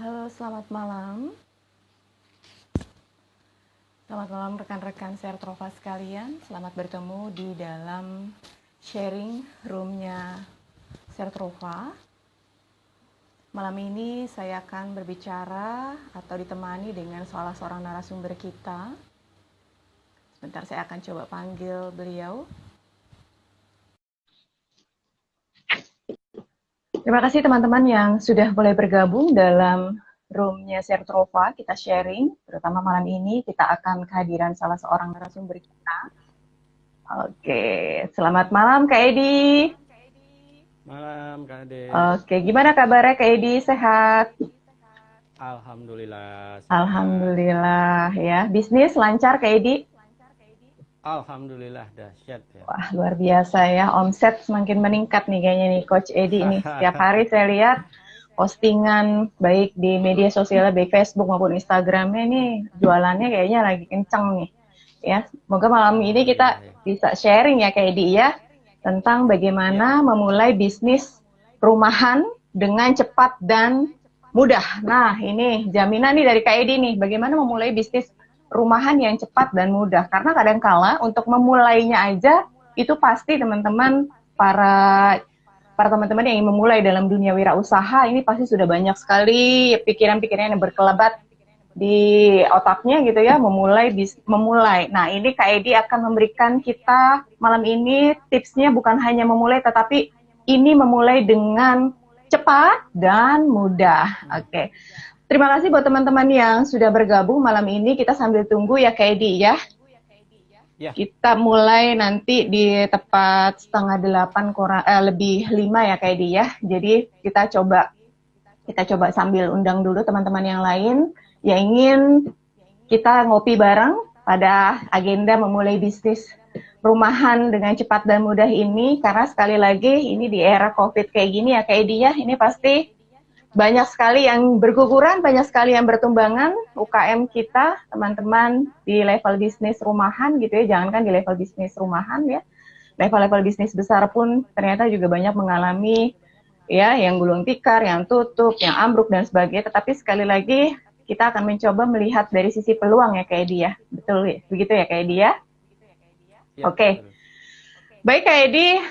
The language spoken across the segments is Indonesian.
Halo, selamat malam. Selamat malam rekan-rekan Sertrova sekalian. Selamat bertemu di dalam sharing room-nya Sertrova. Malam ini saya akan berbicara atau ditemani dengan salah seorang narasumber kita. Sebentar saya akan coba panggil beliau. Terima kasih teman-teman yang sudah boleh bergabung dalam room-nya Sertrova, kita sharing, terutama malam ini kita akan kehadiran salah seorang narasumber kita. Oke, selamat malam Kak Edi. Malam Kak Ade. Oke, gimana kabarnya Kak Edi? Sehat? Alhamdulillah sehat. Alhamdulillah ya. Bisnis lancar Kak Edi? Alhamdulillah dahsyat ya. Wah, luar biasa ya. Omset semakin meningkat nih kayaknya nih Coach Edi ini. Setiap hari saya lihat postingan baik di media sosial, baik Facebook maupun Instagramnya nih jualannya kayaknya lagi kenceng nih. Ya, semoga malam ini kita bisa sharing ya Kak Edi ya tentang bagaimana memulai bisnis rumahan dengan cepat dan mudah. Nah, ini jaminan nih dari Kak Edi nih, bagaimana memulai bisnis rumahan yang cepat dan mudah. Karena kadangkala untuk memulainya aja itu pasti teman-teman para teman-teman yang ingin memulai dalam dunia wirausaha ini pasti sudah banyak sekali pikiran-pikiran yang berkelebat di otaknya gitu ya, memulai. Nah, ini Kak Edi akan memberikan kita malam ini tipsnya bukan hanya memulai, tetapi ini memulai dengan cepat dan mudah. Oke. Terima kasih buat teman-teman yang sudah bergabung malam ini. Kita sambil tunggu ya Kak Edi ya. Kita mulai nanti di tepat 7:30 lebih 5 ya Kak Edi ya. Jadi kita coba sambil undang dulu teman-teman yang lain yang ingin kita ngopi bareng pada agenda memulai bisnis rumahan dengan cepat dan mudah ini. Karena sekali lagi ini di era COVID kayak gini ya Kak Edi ya, ini pasti banyak sekali yang berguguran, banyak sekali yang bertumbangan UKM kita, teman-teman di level bisnis rumahan gitu ya, jangankan di level bisnis rumahan ya, level-level bisnis besar pun ternyata juga banyak mengalami ya yang gulung tikar, yang tutup, yang ambruk dan sebagainya. Tetapi sekali lagi kita akan mencoba melihat dari sisi peluang ya Kak Edi ya, betul begitu ya Kak Edi ya? Oke. Baik Kak Edi,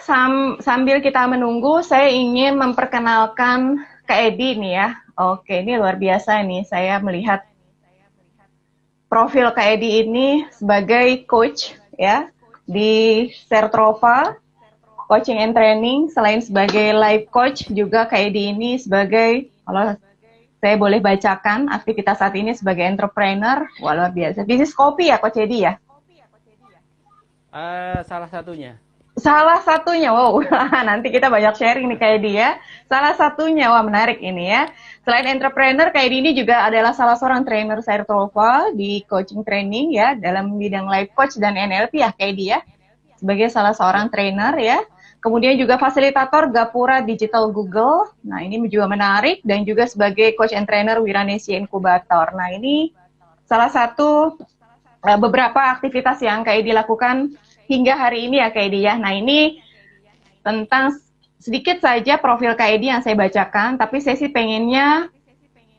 sambil kita menunggu, saya ingin memperkenalkan Kak Edi nih ya. Oke, ini luar biasa nih. Saya melihat profil Kak Edi ini sebagai coach ya di Sertrova Coaching and Training. Selain sebagai life coach, juga Kak Edi ini sebagai, kalau saya boleh bacakan aktivitas saat ini sebagai entrepreneur. Wah, luar biasa. Bisnis kopi ya Coach Edi ya? Salah satunya. Salah satunya, wow, nanti kita banyak sharing nih Kak Edi ya. Salah satunya, wah menarik ini ya. Selain entrepreneur, Kak Edi ini juga adalah salah seorang trainer Sertrova di coaching training ya, dalam bidang life coach dan NLP ya Kak Edi ya. Sebagai salah seorang trainer ya. Kemudian juga fasilitator Gapura Digital Google. Nah ini juga menarik, dan juga sebagai coach and trainer Wiranesia Inkubator. Nah ini salah satu beberapa aktivitas yang Kak Edi lakukan hingga hari ini ya Kak Edi ya. Nah ini tentang sedikit saja profil Kak Edi yang saya bacakan, tapi saya sih pengennya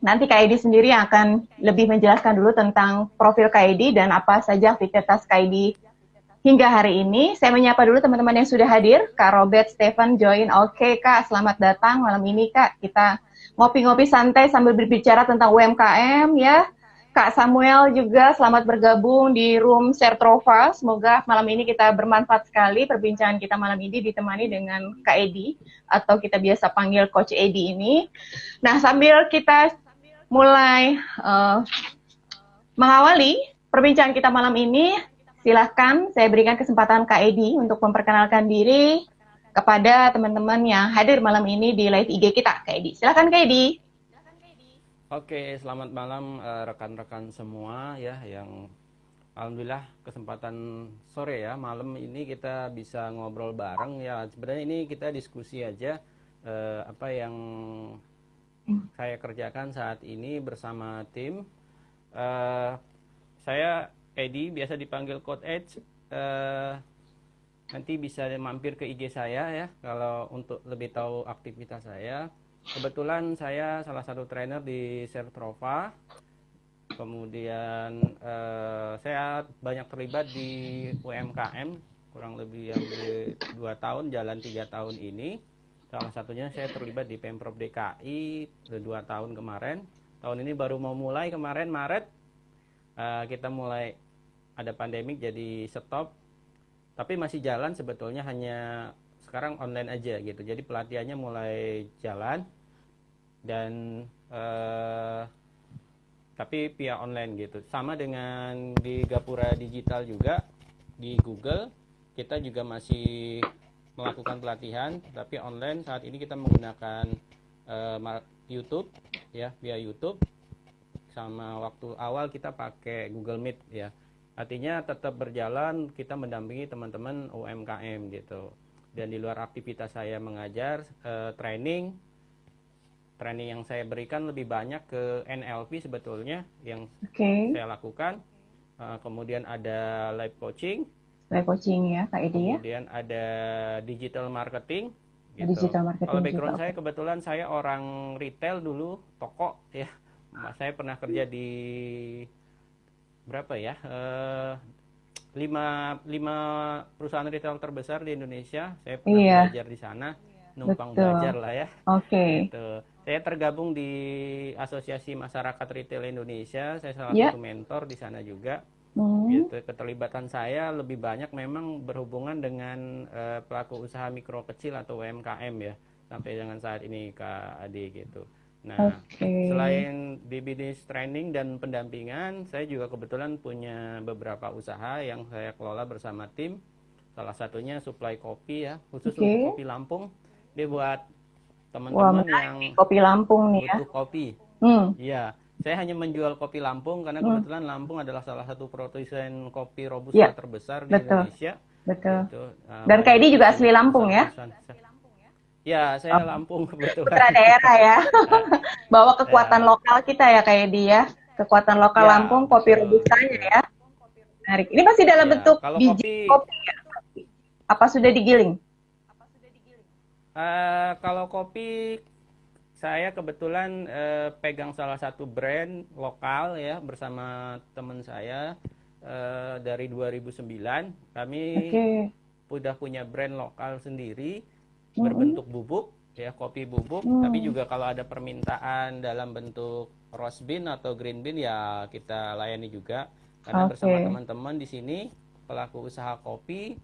nanti Kak Edi sendiri yang akan lebih menjelaskan dulu tentang profil Kak Edi dan apa saja aktivitas Kak Edi hingga hari ini. Saya menyapa dulu teman-teman yang sudah hadir. Kak Robert, Stephen, join. Oke Kak, selamat datang malam ini Kak. Kita ngopi-ngopi santai sambil berbicara tentang UMKM ya. Kak Samuel juga selamat bergabung di room Sertrova. Semoga malam ini kita bermanfaat sekali. Perbincangan kita malam ini ditemani dengan Kak Edi, atau kita biasa panggil Coach Edi ini. Nah, sambil kita mulai mengawali perbincangan kita malam ini, silahkan saya berikan kesempatan Kak Edi untuk memperkenalkan diri kepada teman-teman yang hadir malam ini di live IG kita. Kak Edi, silahkan Kak Edi. Oke, selamat malam rekan-rekan semua ya, yang alhamdulillah kesempatan sore ya, malam ini kita bisa ngobrol bareng ya. Sebenarnya ini kita diskusi aja apa yang saya kerjakan saat ini bersama tim. Saya Edi, biasa dipanggil Coach Edge. Nanti bisa mampir ke IG saya ya kalau untuk lebih tahu aktivitas saya. kebetulan saya salah satu trainer di Sertrova. Kemudian saya banyak terlibat di UMKM, kurang lebih hampir 2 tahun, jalan 3 tahun ini. Salah satunya saya terlibat di Pemprov DKI 2 tahun kemarin. Tahun ini baru mau mulai kemarin Maret, kita mulai ada pandemik jadi stop. Tapi masih jalan sebetulnya, hanya sekarang online aja gitu. Jadi pelatihannya mulai jalan dan tapi via online gitu. Sama dengan di Gapura Digital juga, di Google kita juga masih melakukan pelatihan tapi online. Saat ini kita menggunakan YouTube ya, via YouTube. Sama waktu awal kita pakai Google Meet ya. Artinya tetap berjalan, kita mendampingi teman-teman UMKM gitu. Dan di luar aktivitas saya mengajar, training yang saya berikan lebih banyak ke NLP sebetulnya yang saya lakukan. Kemudian ada live coaching ya Kak Edi ya. Kemudian ada digital marketing gitu. Digital marketing Kalau background juga, saya kebetulan saya orang retail dulu, toko ya. Saya pernah kerja di berapa ya? 5 perusahaan retail terbesar di Indonesia. Saya pernah belajar di sana, numpang belajar lah ya. Gitu. Saya tergabung di Asosiasi Masyarakat Retail Indonesia. Saya salah satu mentor di sana juga. Gitu. Keterlibatan saya lebih banyak memang berhubungan dengan pelaku usaha mikro kecil atau UMKM ya, sampai dengan saat ini Kak Adi gitu. Nah, selain di bisnis training dan pendampingan, saya juga kebetulan punya beberapa usaha yang saya kelola bersama tim. Salah satunya supply kopi ya, khusus untuk kopi Lampung. Dia buat teman-teman yang kopi Lampung nih butuh kopi. Iya, saya hanya menjual kopi Lampung karena kebetulan Lampung adalah salah satu produsen kopi robusta terbesar di Indonesia. Betul. Gitu. Dan Kak Edi juga asli Lampung ya? Ya, saya Lampung kebetulan. Putra daerah ya. Bawa kekuatan lokal kita ya Kak Edi ya. Kekuatan lokal Lampung, kopi robustanya ya. Menarik. Ini masih dalam bentuk biji kopi ya? Apa sudah digiling? Kalau kopi, saya kebetulan pegang salah satu brand lokal ya bersama teman saya dari 2009. Kami sudah punya brand lokal sendiri berbentuk bubuk ya, kopi bubuk. Tapi juga kalau ada permintaan dalam bentuk roast bean atau green bean ya kita layani juga. Karena bersama teman-teman di sini pelaku usaha kopi,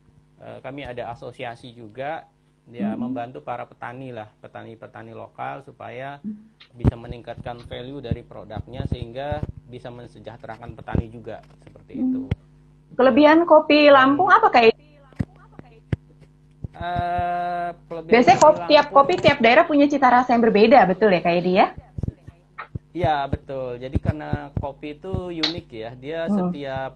kami ada asosiasi juga. Ya, membantu para petani lah, petani-petani lokal supaya bisa meningkatkan value dari produknya sehingga bisa mensejahterakan petani juga, seperti itu. Kelebihan kopi Lampung apa Kak? Biasanya tiap kopi tiap daerah punya cita rasa yang berbeda, betul ya Kak Edi ya? Iya betul. Jadi karena kopi itu unik ya, dia setiap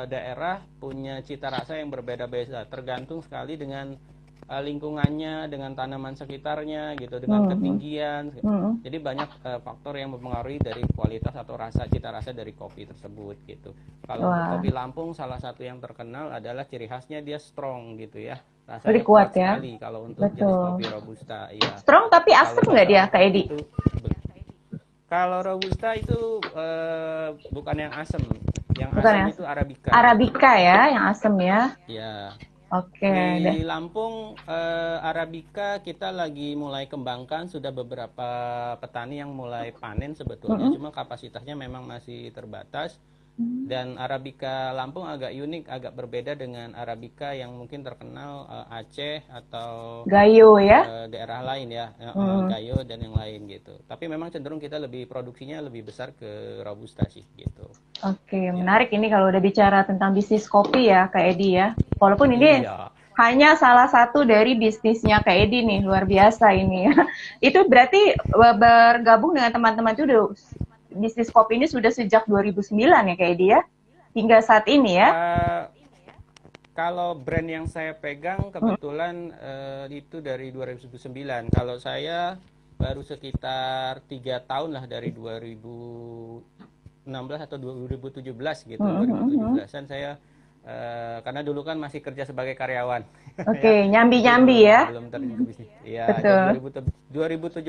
daerah punya cita rasa yang berbeda-beda, tergantung sekali dengan lingkungannya, dengan tanaman sekitarnya gitu, dengan ketinggian. Jadi banyak faktor yang mempengaruhi dari kualitas atau cita rasa dari kopi tersebut gitu. Kalau untuk kopi Lampung salah satu yang terkenal adalah ciri khasnya dia strong gitu ya. Rasanya kuat ya sekali kalau untuk jenis kopi robusta ya. Strong tapi asam nggak dia Kak Edi? Kalau robusta itu bukan yang asam. Yang asam itu Arabica. Arabica ya, yang asam ya. Iya. Di Lampung Arabica kita lagi mulai kembangkan, sudah beberapa petani yang mulai panen sebetulnya, cuma kapasitasnya memang masih terbatas. Dan Arabica Lampung agak unik, agak berbeda dengan Arabica yang mungkin terkenal Aceh atau Gayo ya, daerah lain ya, Gayo dan yang lain gitu. Tapi memang cenderung kita produksinya lebih besar ke Robusta sih gitu. Menarik ini kalau udah bicara tentang bisnis kopi ya Kak Edi ya. Walaupun ini hanya salah satu dari bisnisnya Kak Edi nih, luar biasa ini ya. Itu berarti bergabung dengan teman-teman itu udah bisnis kopi ini sudah sejak 2009 ya Kak Edi ya? Hingga saat ini ya? Kalau brand yang saya pegang kebetulan itu dari 2009. Kalau saya baru sekitar 3 tahun lah, dari 2016 atau 2017 gitu. 2017-an saya Karena dulu kan masih kerja sebagai karyawan, ya. Oke, Jadi nyambi-nyambi belum ya. belum terjun ke bisnis. Ya, jadi Betul. 2017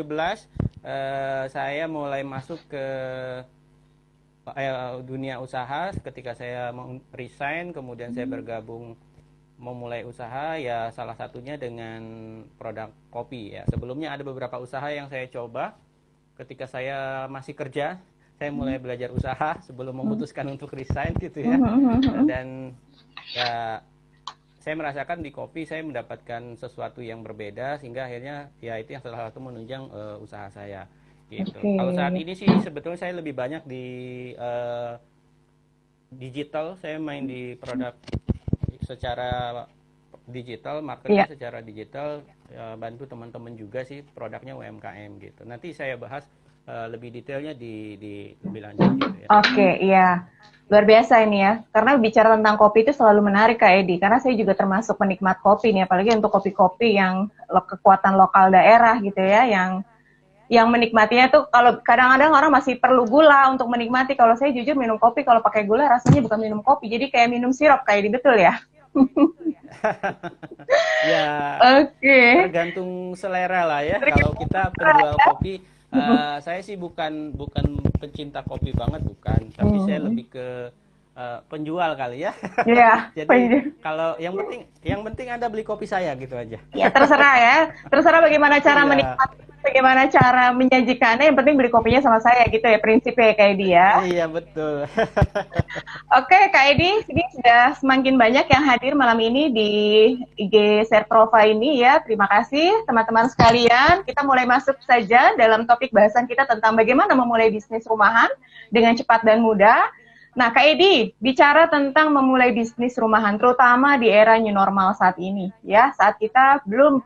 saya mulai masuk ke dunia usaha ketika saya mau resign, kemudian saya bergabung memulai usaha ya salah satunya dengan produk kopi ya. Sebelumnya ada beberapa usaha yang saya coba ketika saya masih kerja. Saya mulai belajar usaha sebelum memutuskan untuk resign gitu ya. Dan ya saya merasakan di kopi saya mendapatkan sesuatu yang berbeda sehingga akhirnya ya itu yang salah satu menunjang usaha saya gitu. Oke. Kalau saat ini sih sebetulnya saya lebih banyak di digital, saya main di produk secara digital, marketing Iya. secara digital, ya, bantu teman-teman juga sih produknya UMKM gitu. Nanti saya bahas lebih detailnya di lebih lanjut gitu ya. Oke, iya. Luar biasa ini ya. Karena bicara tentang kopi itu selalu menarik Kak Edi. Karena saya juga termasuk penikmat kopi nih, apalagi untuk kopi-kopi yang kekuatan lokal daerah gitu ya, yang menikmatinya tuh kalau kadang-kadang orang masih perlu gula untuk menikmati. Kalau saya jujur minum kopi kalau pakai gula rasanya bukan minum kopi, jadi kayak minum sirup kayak ini betul ya. Ya Oke. tergantung selera lah ya. Kalau kita penjual kopi, saya sih bukan bukan pencinta kopi banget bukan, tapi saya lebih ke penjual kali ya. Ya, Jadi kalau yang penting Anda beli kopi saya gitu aja. ya terserah ya. Terserah bagaimana cara Iya, menikmati, bagaimana cara menyajikannya. Yang penting beli kopinya sama saya gitu ya prinsipnya kayak dia. iya betul. Oke, Kak Edi, ini sudah semakin banyak yang hadir malam ini di IG Serprova ini ya. Terima kasih teman-teman sekalian. Kita mulai masuk saja dalam topik bahasan kita tentang bagaimana memulai bisnis rumahan dengan cepat dan mudah. Nah, Kak Edi, bicara tentang memulai bisnis rumahan, terutama di era new normal saat ini, ya, saat kita belum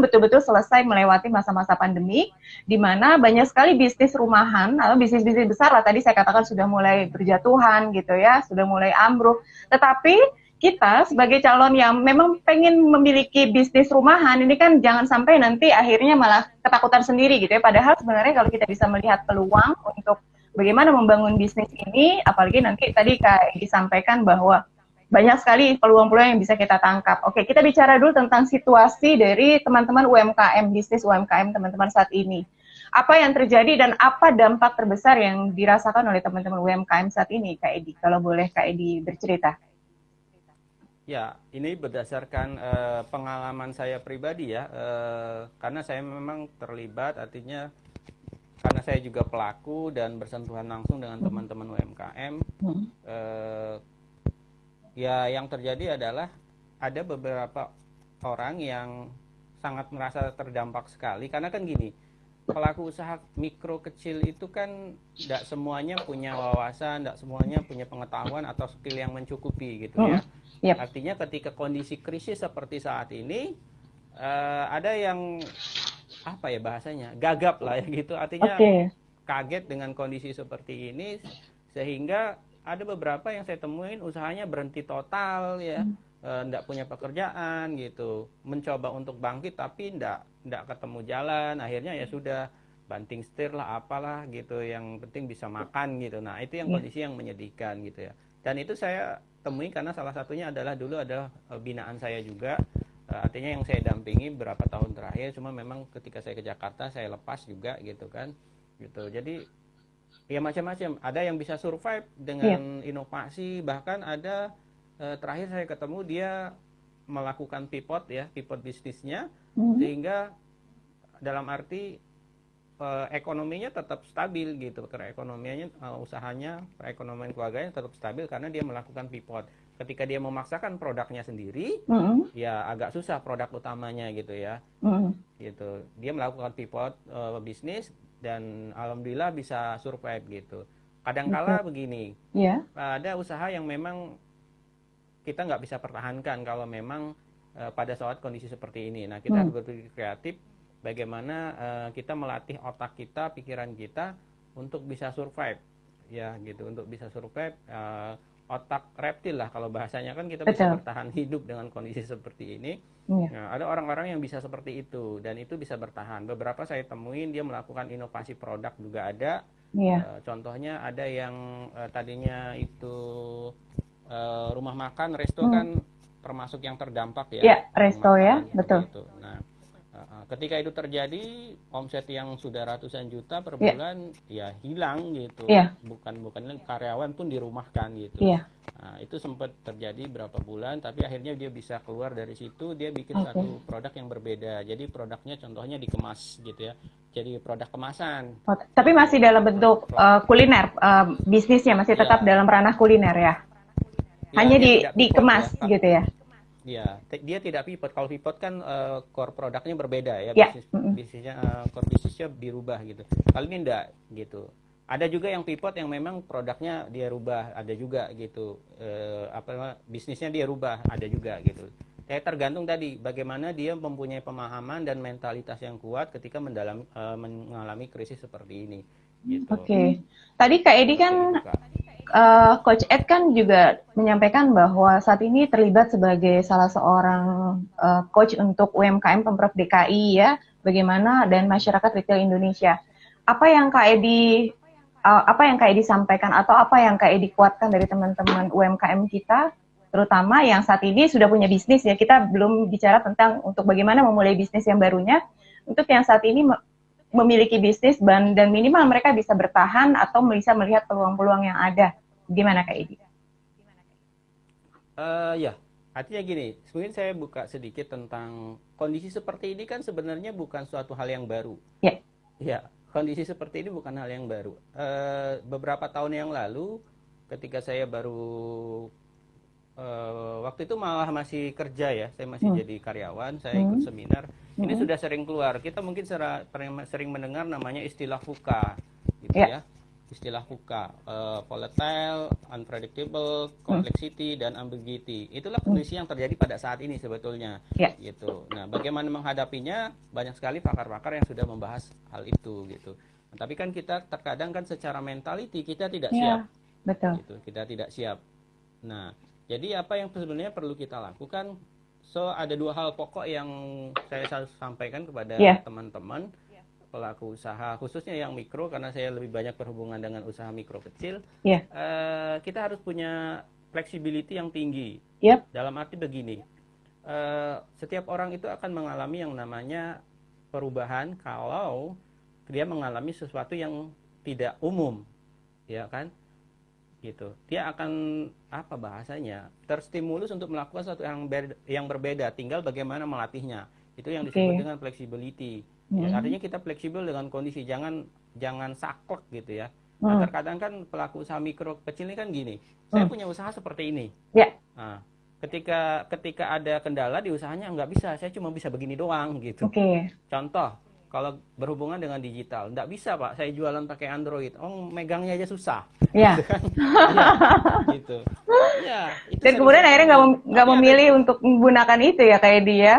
betul-betul selesai melewati masa-masa pandemi, di mana banyak sekali bisnis rumahan atau bisnis-bisnis besar lah tadi saya katakan sudah mulai berjatuhan gitu ya, sudah mulai ambruk. Tetapi kita sebagai calon yang memang pengen memiliki bisnis rumahan ini kan jangan sampai nanti akhirnya malah ketakutan sendiri gitu ya. Padahal sebenarnya kalau kita bisa melihat peluang untuk bagaimana membangun bisnis ini, apalagi nanti tadi Kak disampaikan bahwa banyak sekali peluang-peluang yang bisa kita tangkap. Oke, kita bicara dulu tentang situasi dari teman-teman UMKM, bisnis UMKM teman-teman saat ini. Apa yang terjadi dan apa dampak terbesar yang dirasakan oleh teman-teman UMKM saat ini, Kak Edi? Kalau boleh Kak Edi bercerita. Ya, ini berdasarkan pengalaman saya pribadi ya, karena saya memang terlibat, artinya karena saya juga pelaku dan bersentuhan langsung dengan teman-teman UMKM, ya yang terjadi adalah ada beberapa orang yang sangat merasa terdampak sekali, karena kan gini, pelaku usaha mikro kecil itu kan tidak semuanya punya wawasan, tidak semuanya punya pengetahuan atau skill yang mencukupi gitu ya. Yep. Artinya ketika kondisi krisis seperti saat ini, ada yang apa ya bahasanya gagap lah ya gitu, artinya kaget dengan kondisi seperti ini sehingga ada beberapa yang saya temuin usahanya berhenti total ya, ndak punya pekerjaan gitu, mencoba untuk bangkit tapi ndak ketemu jalan, akhirnya ya sudah banting setir lah apalah gitu, yang penting bisa makan gitu. Nah itu yang kondisi yang menyedihkan gitu ya, dan itu saya temui karena salah satunya adalah dulu ada binaan saya juga. Artinya yang saya dampingi beberapa tahun terakhir, cuma memang ketika saya ke Jakarta saya lepas juga gitu kan gitu. Jadi ya macam-macam, ada yang bisa survive dengan inovasi, bahkan ada terakhir saya ketemu dia melakukan pivot ya, pivot bisnisnya, sehingga dalam arti ekonominya tetap stabil gitu, perekonomiannya, usahanya, perekonomian keluarganya tetap stabil karena dia melakukan pivot. Ketika dia memaksakan produknya sendiri, ya agak susah produk utamanya gitu ya. Gitu. Dia melakukan pivot bisnis dan alhamdulillah bisa survive gitu. Kadangkala begini, ada usaha yang memang kita nggak bisa pertahankan kalau memang pada saat kondisi seperti ini. Nah kita harus berpikir kreatif, bagaimana kita melatih otak kita, pikiran kita untuk bisa survive, ya gitu, untuk bisa survive. Otak reptil lah kalau bahasanya kan, kita bisa bertahan hidup dengan kondisi seperti ini. Nah, ada orang-orang yang bisa seperti itu dan itu bisa bertahan. Beberapa saya temuin dia melakukan inovasi produk juga ada. Contohnya ada yang tadinya itu rumah makan, resto kan termasuk yang terdampak ya, Ya, yang resto ya, makanan seperti betul. itu. Nah, ketika itu terjadi, omset yang sudah ratusan juta per Ya, bulan ya hilang gitu. iya, Bukan karyawan pun dirumahkan gitu. iya. Nah, itu sempat terjadi berapa bulan, tapi akhirnya dia bisa keluar dari situ, dia bikin Oke. satu produk yang berbeda. Jadi produknya contohnya dikemas gitu ya. Jadi produk kemasan Oh, tapi masih gitu. dalam bentuk kuliner, bisnisnya masih tetap Ya, dalam ranah kuliner ya. ya Hanya dia tidak pivot ya. dikemas gitu ya. Ya, dia tidak pivot. Kalau pivot kan core produknya berbeda ya, Ya, mm-mm. bisnisnya core bisnisnya dirubah gitu. Kali ini enggak gitu. Ada juga yang pivot yang memang produknya dia rubah, ada juga gitu. Bisnisnya dia rubah, ada juga gitu. Tergantung tadi bagaimana dia mempunyai pemahaman dan mentalitas yang kuat ketika mengalami krisis seperti ini gitu. Oke. Tadi Kak Edi Seperti kan, itu, Kak. Coach Ed kan juga menyampaikan bahwa saat ini terlibat sebagai salah seorang coach untuk UMKM Pemprov DKI ya, bagaimana dan masyarakat retail Indonesia. Apa yang Kak Edi apa yang Kak Edi sampaikan atau apa yang Kak Edi kuatkan dari teman-teman UMKM kita, terutama yang saat ini sudah punya bisnis ya, kita belum bicara tentang untuk bagaimana memulai bisnis yang barunya, untuk yang saat ini memiliki bisnis dan minimal mereka bisa bertahan atau bisa melihat peluang-peluang yang ada. Gimana Kak Edi? Ya, artinya gini, mungkin saya buka sedikit tentang kondisi seperti ini kan sebenarnya bukan suatu hal yang baru. Ya. Ya, kondisi seperti ini bukan hal yang baru. Beberapa tahun yang lalu, ketika saya baru waktu itu malah masih kerja ya, saya masih jadi karyawan, saya ikut seminar. Ini sudah sering keluar. Kita mungkin sering mendengar namanya istilah VUCA, gitu Ya. ya. Istilah VUCA, volatile, unpredictable, complexity, dan ambiguity. Itulah kondisi yang terjadi pada saat ini sebetulnya, Ya. gitu. Nah, bagaimana menghadapinya? Banyak sekali pakar-pakar yang sudah membahas hal itu, gitu. Nah, tapi kan kita terkadang kan secara mentality kita tidak siap, Ya, betul. gitu. Kita tidak siap. Nah, jadi apa yang sebenarnya perlu kita lakukan? So, ada dua hal pokok yang saya sampaikan kepada teman-teman pelaku usaha, khususnya yang mikro, karena saya lebih banyak berhubungan dengan usaha mikro kecil. Kita harus punya flexibility yang tinggi. Dalam arti begini, setiap orang itu akan mengalami yang namanya perubahan kalau dia mengalami sesuatu yang tidak umum, ya kan? Gitu. Dia akan apa bahasanya? Terstimulus untuk melakukan sesuatu yang berbeda, tinggal bagaimana melatihnya. Itu yang disebut dengan flexibility. Ya, artinya kita fleksibel dengan kondisi, jangan saklek gitu ya. Nah, terkadang kan pelaku usaha mikro kecil ini kan gini, saya punya usaha seperti ini. Nah, ketika ada kendala di usahanya nggak bisa, saya cuma bisa begini doang gitu. Contoh, kalau berhubungan dengan digital, nggak bisa Pak, saya jualan pakai Android, megangnya aja susah. Gitu. Ya, itu dan kemudian akhirnya nggak memilih untuk menggunakan itu ya kayak dia.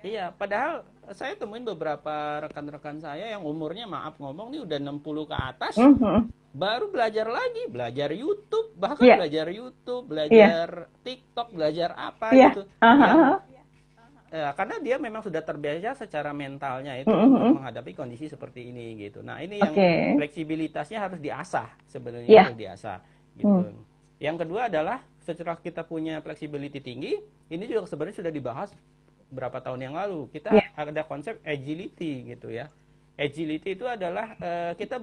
Iya, padahal saya temuin beberapa rekan-rekan saya yang umurnya maaf ngomong nih udah 60 ke atas, baru belajar lagi, belajar YouTube, bahkan belajar YouTube, belajar TikTok, belajar apa gitu. Karena dia memang sudah terbiasa secara mentalnya itu untuk menghadapi kondisi seperti ini gitu. Nah, ini yang fleksibilitasnya harus diasah sebenarnya, harus diasah gitu. Yang kedua adalah setelah kita punya flexibility tinggi, ini juga sebenarnya sudah dibahas berapa tahun yang lalu. Kita ada konsep agility gitu ya. Agility itu adalah kita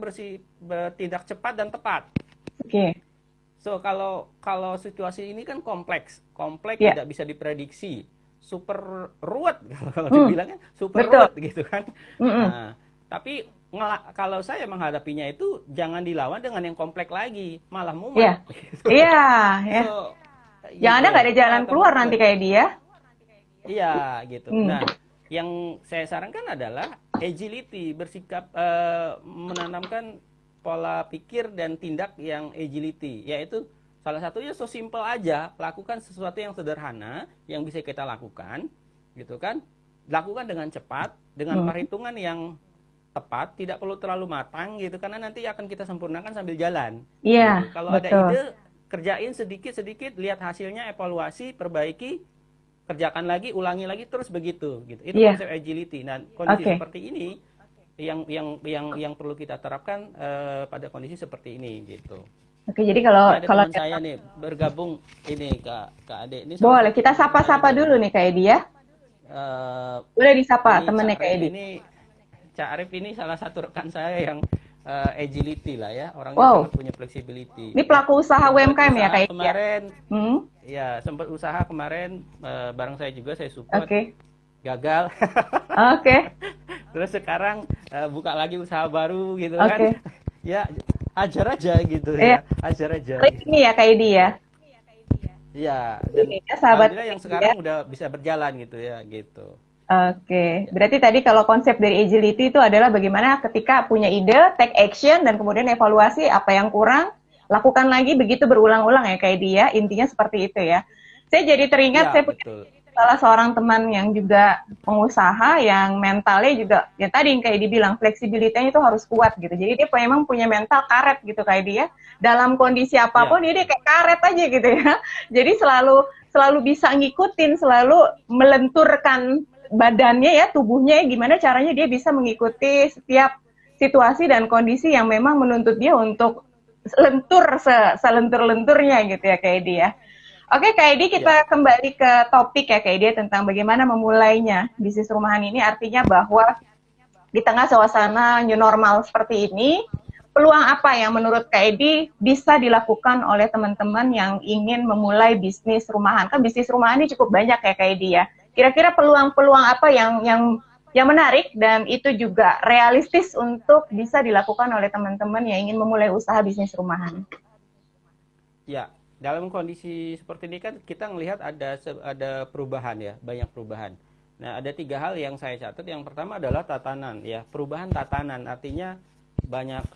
bertindak cepat dan tepat. So kalau situasi ini kan kompleks, tidak bisa diprediksi, super ruwet kalau dibilangnya super ruwet gitu kan. Nah, tapi kalau saya menghadapinya itu jangan dilawan dengan yang kompleks lagi, malah mumet. Jangan nggak ada jalan keluar nanti kayak dia. Iya gitu. Nah, yang saya sarankan adalah agility, bersikap menanamkan pola pikir dan tindak yang agility, yaitu salah satunya so simple aja, lakukan sesuatu yang sederhana yang bisa kita lakukan, gitu kan? Lakukan dengan cepat, dengan perhitungan yang tepat, tidak perlu terlalu matang gitu, karena nanti akan kita sempurnakan sambil jalan. Gitu. Kalau ada ide, kerjain sedikit-sedikit, lihat hasilnya, evaluasi, perbaiki, kerjakan lagi, ulangi lagi, terus begitu gitu. Itu konsep agility. Nah, kondisi seperti ini yang perlu kita terapkan pada kondisi seperti ini gitu. Oke, jadi Ini kalau ada kalau teman saya nih bergabung ini Kak Ade. Ini salah boleh satu kita pemain sapa-sapa dulu dari nih Kak Edi ya. eh, Boleh disapa ini temennya Cak Kak Arif Edi. ini Cak Arif ini salah satu rekan saya yang agility lah ya, orangnya sangat Wow, punya flexibility ini ya. pelaku usaha Sempat UMKM ya usaha Kak Edi ya. kemarin, Hmm, ya sempat usaha kemarin bareng saya juga saya support, oke, gagal. oke, Terus sekarang buka lagi usaha baru gitu kan. oke. Ya ajar aja gitu Iya, ya, ajar aja klik gitu. ini ya Kak Edi ya. Ya, dan Ini ya sahabat alhamdulillah Kak yang Edi ya. sekarang udah bisa berjalan gitu ya gitu. Oke, Ya, berarti tadi kalau konsep dari agility itu adalah bagaimana ketika punya ide, take action, dan kemudian evaluasi apa yang kurang, lakukan lagi begitu berulang-ulang ya kayak dia. Intinya seperti itu ya. Saya jadi teringat ya saya punya betul. salah seorang teman yang juga pengusaha yang mentalnya juga ya tadi yang kayak dibilang fleksibilitasnya itu harus kuat gitu. Jadi dia memang punya mental karet gitu kayak dia. Dalam kondisi Ya apapun dia betul. kayak karet aja gitu ya. Jadi selalu selalu bisa ngikutin, selalu melenturkan badannya ya, tubuhnya ya, gimana caranya dia bisa mengikuti setiap situasi dan kondisi yang memang menuntut dia untuk lentur selentur-lenturnya gitu ya kayak dia. Oke, Kak Edi, Ya, kita kembali ke topik ya, Kak Edi, tentang bagaimana memulainya bisnis rumahan ini. Artinya bahwa di tengah suasana new normal seperti ini, peluang apa yang menurut Kak Edi bisa dilakukan oleh teman-teman yang ingin memulai bisnis rumahan? Kan bisnis rumahan ini cukup banyak ya, Kak Edi ya. Kira-kira peluang-peluang apa yang menarik dan itu juga realistis untuk bisa dilakukan oleh teman-teman yang ingin memulai usaha bisnis rumahan? ya. Dalam kondisi seperti ini kan kita melihat ada perubahan ya, banyak perubahan. Nah, ada tiga hal yang saya catat. Yang pertama adalah tatanan ya, perubahan tatanan. Artinya banyak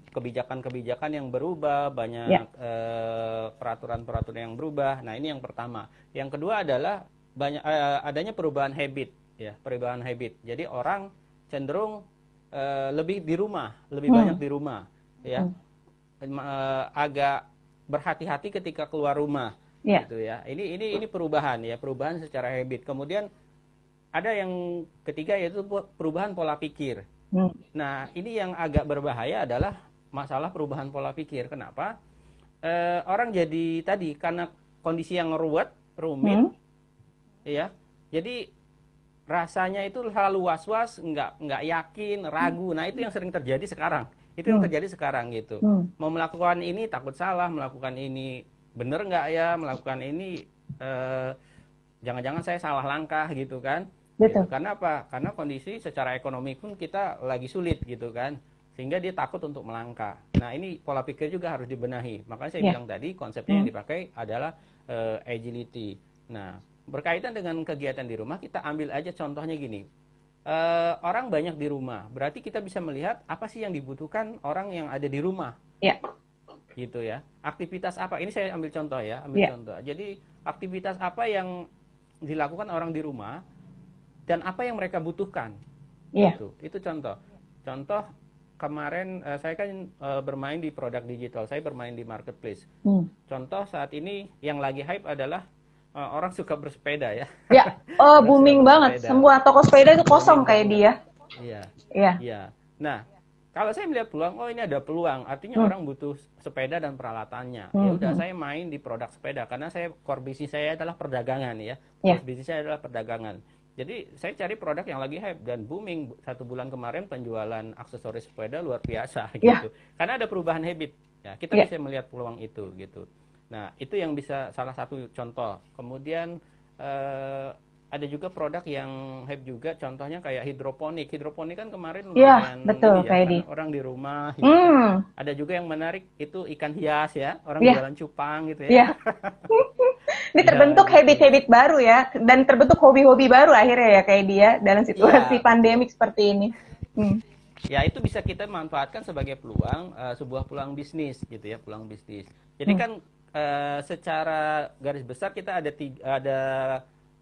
kebijakan-kebijakan yang berubah, Ya, banyak peraturan-peraturan yang berubah. Nah, ini yang pertama. Yang kedua adalah banyak adanya perubahan habit ya, perubahan habit. Jadi orang cenderung lebih di rumah, lebih banyak hmm. di rumah ya. Hmm. Agak berhati-hati ketika keluar rumah Ya, gitu ya. Ini perubahan ya, perubahan secara habit. Kemudian ada yang ketiga yaitu perubahan pola pikir. hmm. Nah, ini yang agak berbahaya adalah masalah perubahan pola pikir. Kenapa? Orang jadi tadi karena kondisi yang ruwet, rumit, Hmm. ya. Jadi rasanya itu selalu was-was, nggak yakin, ragu. Nah, itu yang sering terjadi sekarang. Itu yang Hmm. terjadi sekarang gitu. Hmm. Mau melakukan ini takut salah, melakukan ini bener nggak ya, melakukan ini eh, jangan-jangan saya salah langkah gitu kan. Gitu. Betul. Karena apa? Karena kondisi secara ekonomi pun kita lagi sulit gitu kan. Sehingga dia takut untuk melangkah. Nah, ini pola pikir juga harus dibenahi. Makanya saya Ya. bilang tadi konsepnya yang Hmm. dipakai adalah agility. Nah, berkaitan dengan kegiatan di rumah, kita ambil aja contohnya gini. Orang banyak di rumah, berarti kita bisa melihat apa sih yang dibutuhkan orang yang ada di rumah, Ya. gitu ya. Aktivitas apa? Ini saya ambil contoh ya, ambil Ya. contoh. Jadi aktivitas apa yang dilakukan orang di rumah dan apa yang mereka butuhkan, Ya. gitu. Itu contoh. Contoh kemarin saya kan bermain di produk digital, saya bermain di marketplace. Hmm. Contoh saat ini yang lagi hype adalah orang suka bersepeda ya. Ya. Oh, Orang suka booming banget. bersepeda. Semua toko sepeda itu kosong Booming kayak banget. dia. Iya, Ya. iya. Nah, kalau saya melihat peluang, oh ini ada peluang. Artinya Hmm. orang butuh sepeda dan peralatannya. Ya Hmm. udah Hmm. saya main di produk sepeda karena saya core bisnis saya adalah perdagangan ya. Ya. Core bisnis saya adalah perdagangan. Jadi saya cari produk yang lagi hype dan booming. 1 bulan kemarin penjualan aksesoris sepeda luar biasa Ya. gitu. Karena ada perubahan habit. Ya, kita Ya. bisa melihat peluang itu gitu. Nah, itu yang bisa salah satu contoh. Kemudian ada juga produk yang hype juga, contohnya kayak hidroponik. Hidroponik kan kemarin Ya, lumayan betul ini ya, kayak di. karena orang di rumah gitu kan. Hmm. Ada juga yang menarik itu ikan hias ya, orang Ya. jualan cupang gitu ya. Ya. Ini Ya terbentuk gitu. habit-habit baru ya dan terbentuk hobi-hobi baru akhirnya ya kayak dia dalam situasi Iya, betul. pandemik seperti ini. Hmm. Ya itu bisa kita manfaatkan sebagai peluang, sebuah peluang bisnis gitu ya, peluang bisnis. Jadi Hmm. kan secara garis besar kita ada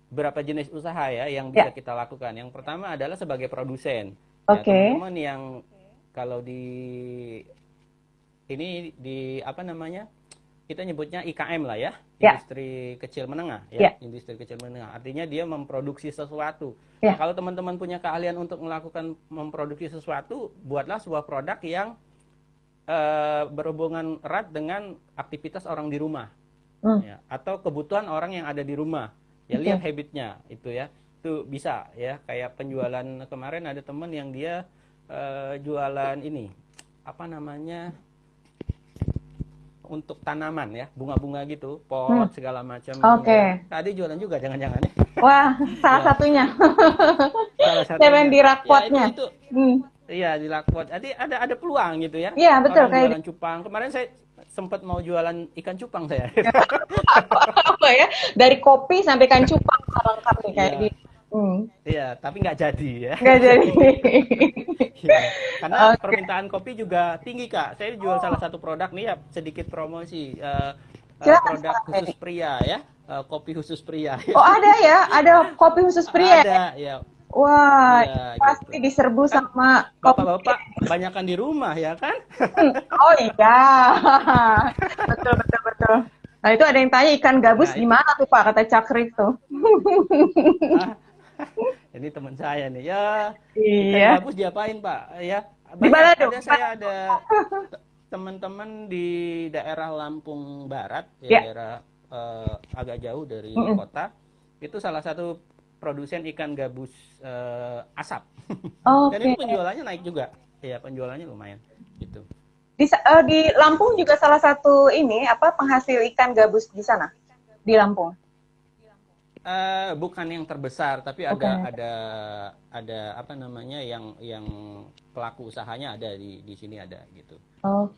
beberapa jenis usaha ya yang bisa Ya. kita lakukan. Yang pertama adalah sebagai produsen. Ya, Oke. teman-teman yang kalau di apa namanya? Kita nyebutnya IKM lah ya, Ya. industri kecil menengah ya, Ya. industri kecil menengah. Artinya dia memproduksi sesuatu. Nah, Ya. kalau teman-teman punya keahlian untuk memproduksi sesuatu, buatlah sebuah produk yang berhubungan erat dengan aktivitas orang di rumah, ya, atau kebutuhan orang yang ada di rumah. Ya lihat habitnya itu ya, itu bisa ya. Kayak penjualan kemarin ada teman yang dia jualan ini apa namanya untuk tanaman ya, bunga-bunga gitu, pot segala macam. Ya. Tadi jualan juga jangan-jangan ya. Wah, salah Ya, satunya. salah Cemen satunya. di Ya rakpotnya. itu iya di Lakpot. Jadi ada peluang gitu ya. Iya, betul Orang kayak jualan cupang. Kemarin saya sempat mau jualan ikan cupang saya. apa ya? Dari kopi sampai kan cupang lengkap nih kayak di. Iya, iya, tapi nggak jadi ya. Nggak jadi. Iya, karena Oke. permintaan kopi juga tinggi Kak. Saya jual salah satu produk nih ya, sedikit promosi. Silakan, Produk silakan khusus Edi. pria ya, kopi khusus pria. Oh, ada ya, ada kopi khusus pria ya? Ada ya, Wah, iya gitu. pasti diserbu Kan sama kopi. bapak-bapak kebanyakan di rumah ya kan? Oh iya, betul betul betul. Nah itu ada yang tanya ikan gabus Nah itu. gimana tuh Pak kata Cakri tuh. Ah, ini teman saya nih ya, ikan Iya, gabus diapain Pak? Ya di banyak. Balado. Saya ada teman-teman di daerah Lampung Barat, ya Ya, daerah agak jauh dari mm-mm. kota. Itu salah satu produsen ikan gabus asap. Dan itu Oke. penjualannya naik juga. Ya penjualannya lumayan gitu. Di Lampung juga salah satu ini apa penghasil ikan gabus di sana di Lampung. Bukan yang terbesar, tapi Bukan. ada apa namanya yang pelaku usahanya ada di sini ada gitu.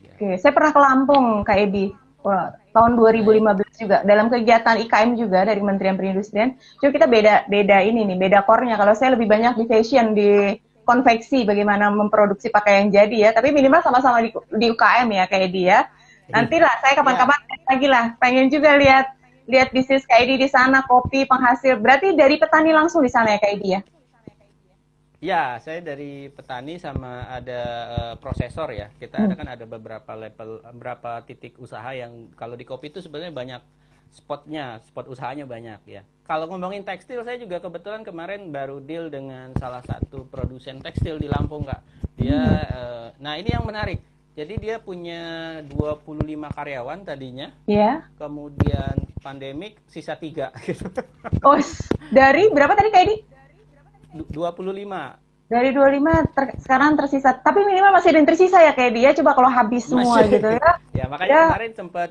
Ya. Oke, saya pernah ke Lampung, Kak Edi. Wah, tahun Nah ya. 2015 juga dalam kegiatan IKM juga dari Kementerian Perindustrian. Cuma kita beda ini nih, beda core-nya. Kalau saya lebih banyak di fashion, di konveksi, bagaimana memproduksi pakaian jadi ya. Tapi minimal sama-sama di UKM ya, Kak Edi ya. Nantilah saya Ya, kapan-kapan lagi lah, pengen juga lihat lihat bisnis Kak Edi di sana, kopi penghasil. Berarti dari petani langsung di sana ya, Kak Edi ya. ya, saya dari petani sama ada prosesor ya. Kita ada Hmm. kan ada beberapa level, beberapa titik usaha yang kalau di kopi itu sebenarnya banyak spotnya, spot usahanya banyak ya. Kalau ngomongin tekstil, saya juga kebetulan kemarin baru deal dengan salah satu produsen tekstil di Lampung, Kak. Dia, nah ini yang menarik. Jadi dia punya 25 karyawan tadinya, Ya. kemudian pandemik sisa 3 gitu. Oh, dari berapa tadi Kak Edi? 25. Dari 25 sekarang tersisa. Tapi minimal masih ada yang tersisa ya kayak dia. Coba kalau habis semua Masih. gitu ya. Ya, makanya Ya, kemarin sempat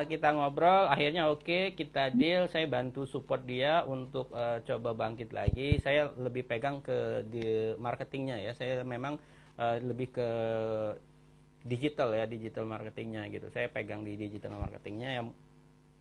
kita ngobrol, akhirnya oke, kita deal, saya bantu support dia untuk coba bangkit lagi. Saya lebih pegang ke di marketingnya ya. Saya memang lebih ke digital ya, digital marketingnya gitu. Saya pegang di digital marketingnya yang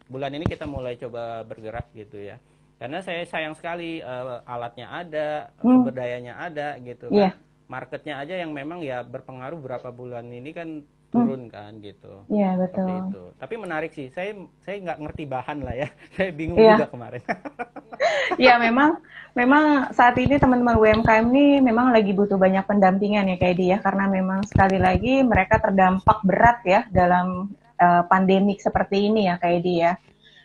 bulan ini kita mulai coba bergerak gitu ya. Karena saya sayang sekali alatnya ada, hmm, sumber dayanya ada gitu kan. iya, Marketnya aja yang memang ya berpengaruh berapa bulan ini kan hmm, turun kan gitu. iya Seperti betul. itu. Tapi menarik sih. Saya nggak ngerti bahan lah ya. Saya bingung juga Iya, kemarin. iya memang memang saat ini teman-teman UMKM ini memang lagi butuh banyak pendampingan ya kayak dia karena memang sekali lagi mereka terdampak berat ya dalam pandemik seperti ini ya kayak dia.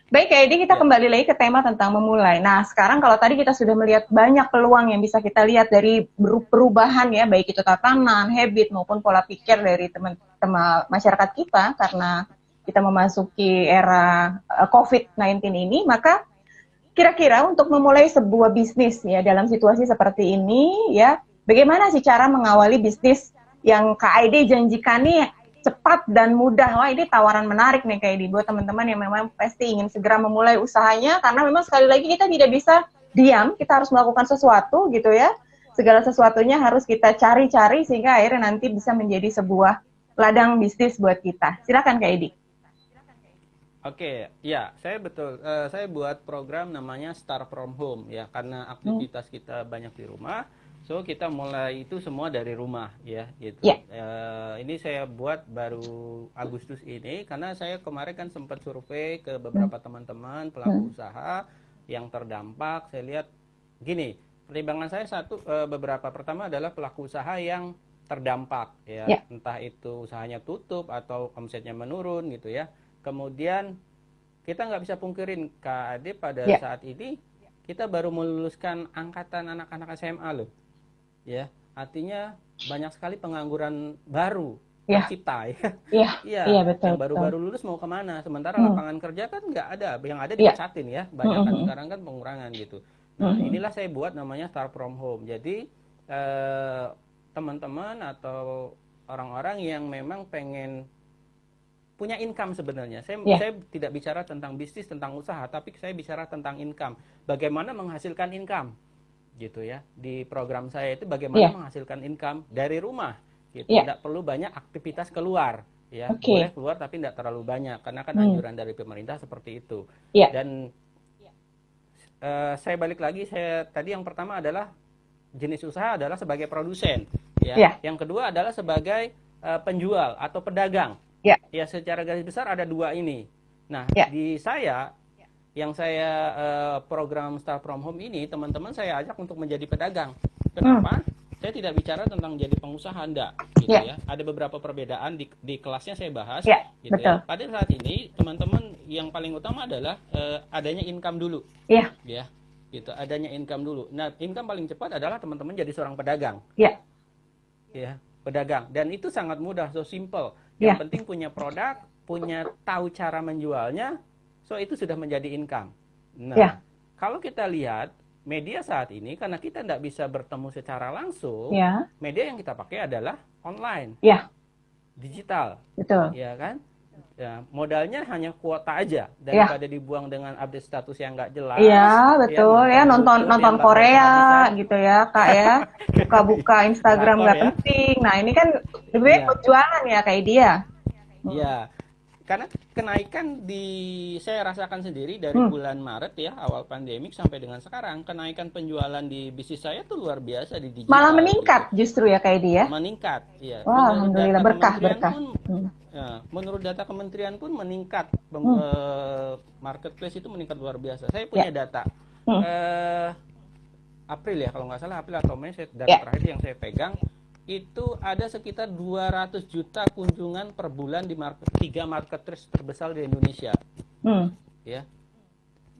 Baik, Kak Edi, kita Ya. kembali lagi ke tema tentang memulai. Nah, sekarang kalau tadi kita sudah melihat banyak peluang yang bisa kita lihat dari perubahan ya, baik itu tatanan, habit, maupun pola pikir dari teman-teman masyarakat kita, karena kita memasuki era COVID-19 ini, maka kira-kira untuk memulai sebuah bisnis ya dalam situasi seperti ini ya, bagaimana sih cara mengawali bisnis yang Kak Aide janjikan nih cepat dan mudah. Wah, ini tawaran menarik nih kayak dibuat teman-teman yang memang pasti ingin segera memulai usahanya karena memang sekali lagi kita tidak bisa diam, kita harus melakukan sesuatu gitu ya. Segala sesuatunya harus kita cari-cari sehingga akhirnya nanti bisa menjadi sebuah ladang bisnis buat kita. Silakan Kak Edi. Oke, ya, saya betul. Saya buat program namanya Start from Home ya, karena Hmm. aktivitas kita banyak di rumah, so kita mulai itu semua dari rumah ya, gitu. Ya. Ini saya buat baru Agustus ini, karena saya kemarin kan sempat survei ke Hmm. beberapa teman-teman Hmm. pelaku usaha yang terdampak. Saya lihat gini, pertimbangan saya satu, beberapa pertama adalah pelaku usaha yang terdampak ya, Ya. entah itu usahanya tutup atau omsetnya menurun gitu ya. Kemudian kita nggak bisa pungkirin Kak Ade pada Ya. saat ini kita baru meluluskan angkatan anak-anak SMA loh, ya. Artinya banyak sekali pengangguran baru Iya, tercipta ya. iya, Iya, iya betul, yang betul. baru-baru lulus mau kemana? Sementara Hmm, lapangan kerja kan nggak ada, yang ada iya. dipecatin ya. Hmm, Banyak hmm, kan hmm, sekarang kan pengurangan gitu. hmm, Nah, hmm. inilah saya buat namanya Start From Home. Jadi teman-teman atau orang-orang yang memang pengen punya income sebenarnya. Iya, Saya tidak bicara tentang bisnis, tentang usaha, tapi saya bicara tentang income. Bagaimana menghasilkan income, gitu ya. Di program saya itu bagaimana iya, menghasilkan income dari rumah, gitu. iya. Tidak perlu banyak aktivitas keluar, ya. Boleh Oke. keluar tapi tidak terlalu banyak, karena kan Hmm, anjuran dari pemerintah seperti itu. iya, Dan saya balik lagi, saya tadi yang pertama adalah jenis usaha adalah sebagai produsen, ya. iya, Yang kedua adalah sebagai penjual atau pedagang. iya, Ya, secara garis besar ada dua ini. Nah, iya. di saya yang saya program Start From Home ini, teman-teman saya ajak untuk menjadi pedagang. Hmm, Kenapa? Saya tidak bicara tentang jadi pengusaha, enggak, gitu iya, ya. Ada beberapa perbedaan di kelasnya saya bahas, iya, gitu betul. ya. Pada saat ini, teman-teman yang paling utama adalah adanya income dulu, Iya, ya. Gitu, adanya income dulu. Nah, income paling cepat adalah teman-teman jadi seorang pedagang, iya, ya, pedagang. Dan itu sangat mudah, so simple. iya, Yang penting punya produk, punya tahu cara menjualnya, so itu sudah menjadi income. Nah, iya, kalau kita lihat media saat ini, karena kita tidak bisa bertemu secara langsung, iya, media yang kita pakai adalah online, iya, digital, betul. ya kan? Ya, modalnya hanya kuota aja, Iya, daripada dibuang dengan update status yang nggak iya, jelas, ya betul ya, nonton nonton YouTube nonton yang nggak Korea berkehabisan, gitu ya Kak ya, buka-buka Instagram drakor nggak ya, penting. Nah ini kan lebih baik iya. buat jualan ya kayak dia. Hmm, Iya, karena kenaikan saya rasakan sendiri dari hmm. bulan Maret ya, awal pandemik sampai dengan sekarang, kenaikan penjualan di bisnis saya tuh luar biasa di Malah digital meningkat gitu. justru ya kayak dia. Meningkat, ya. Wah, alhamdulillah berkah berkah. Hmm, Menurut data kementerian pun meningkat, hmm. marketplace itu meningkat luar biasa. Saya Ya, punya data. hmm. Eh, April ya, kalau nggak salah April atau Mei, data Ya, terakhir yang saya pegang, itu ada sekitar 200 juta kunjungan per bulan di tiga marketplace terbesar di Indonesia. hmm. Ya,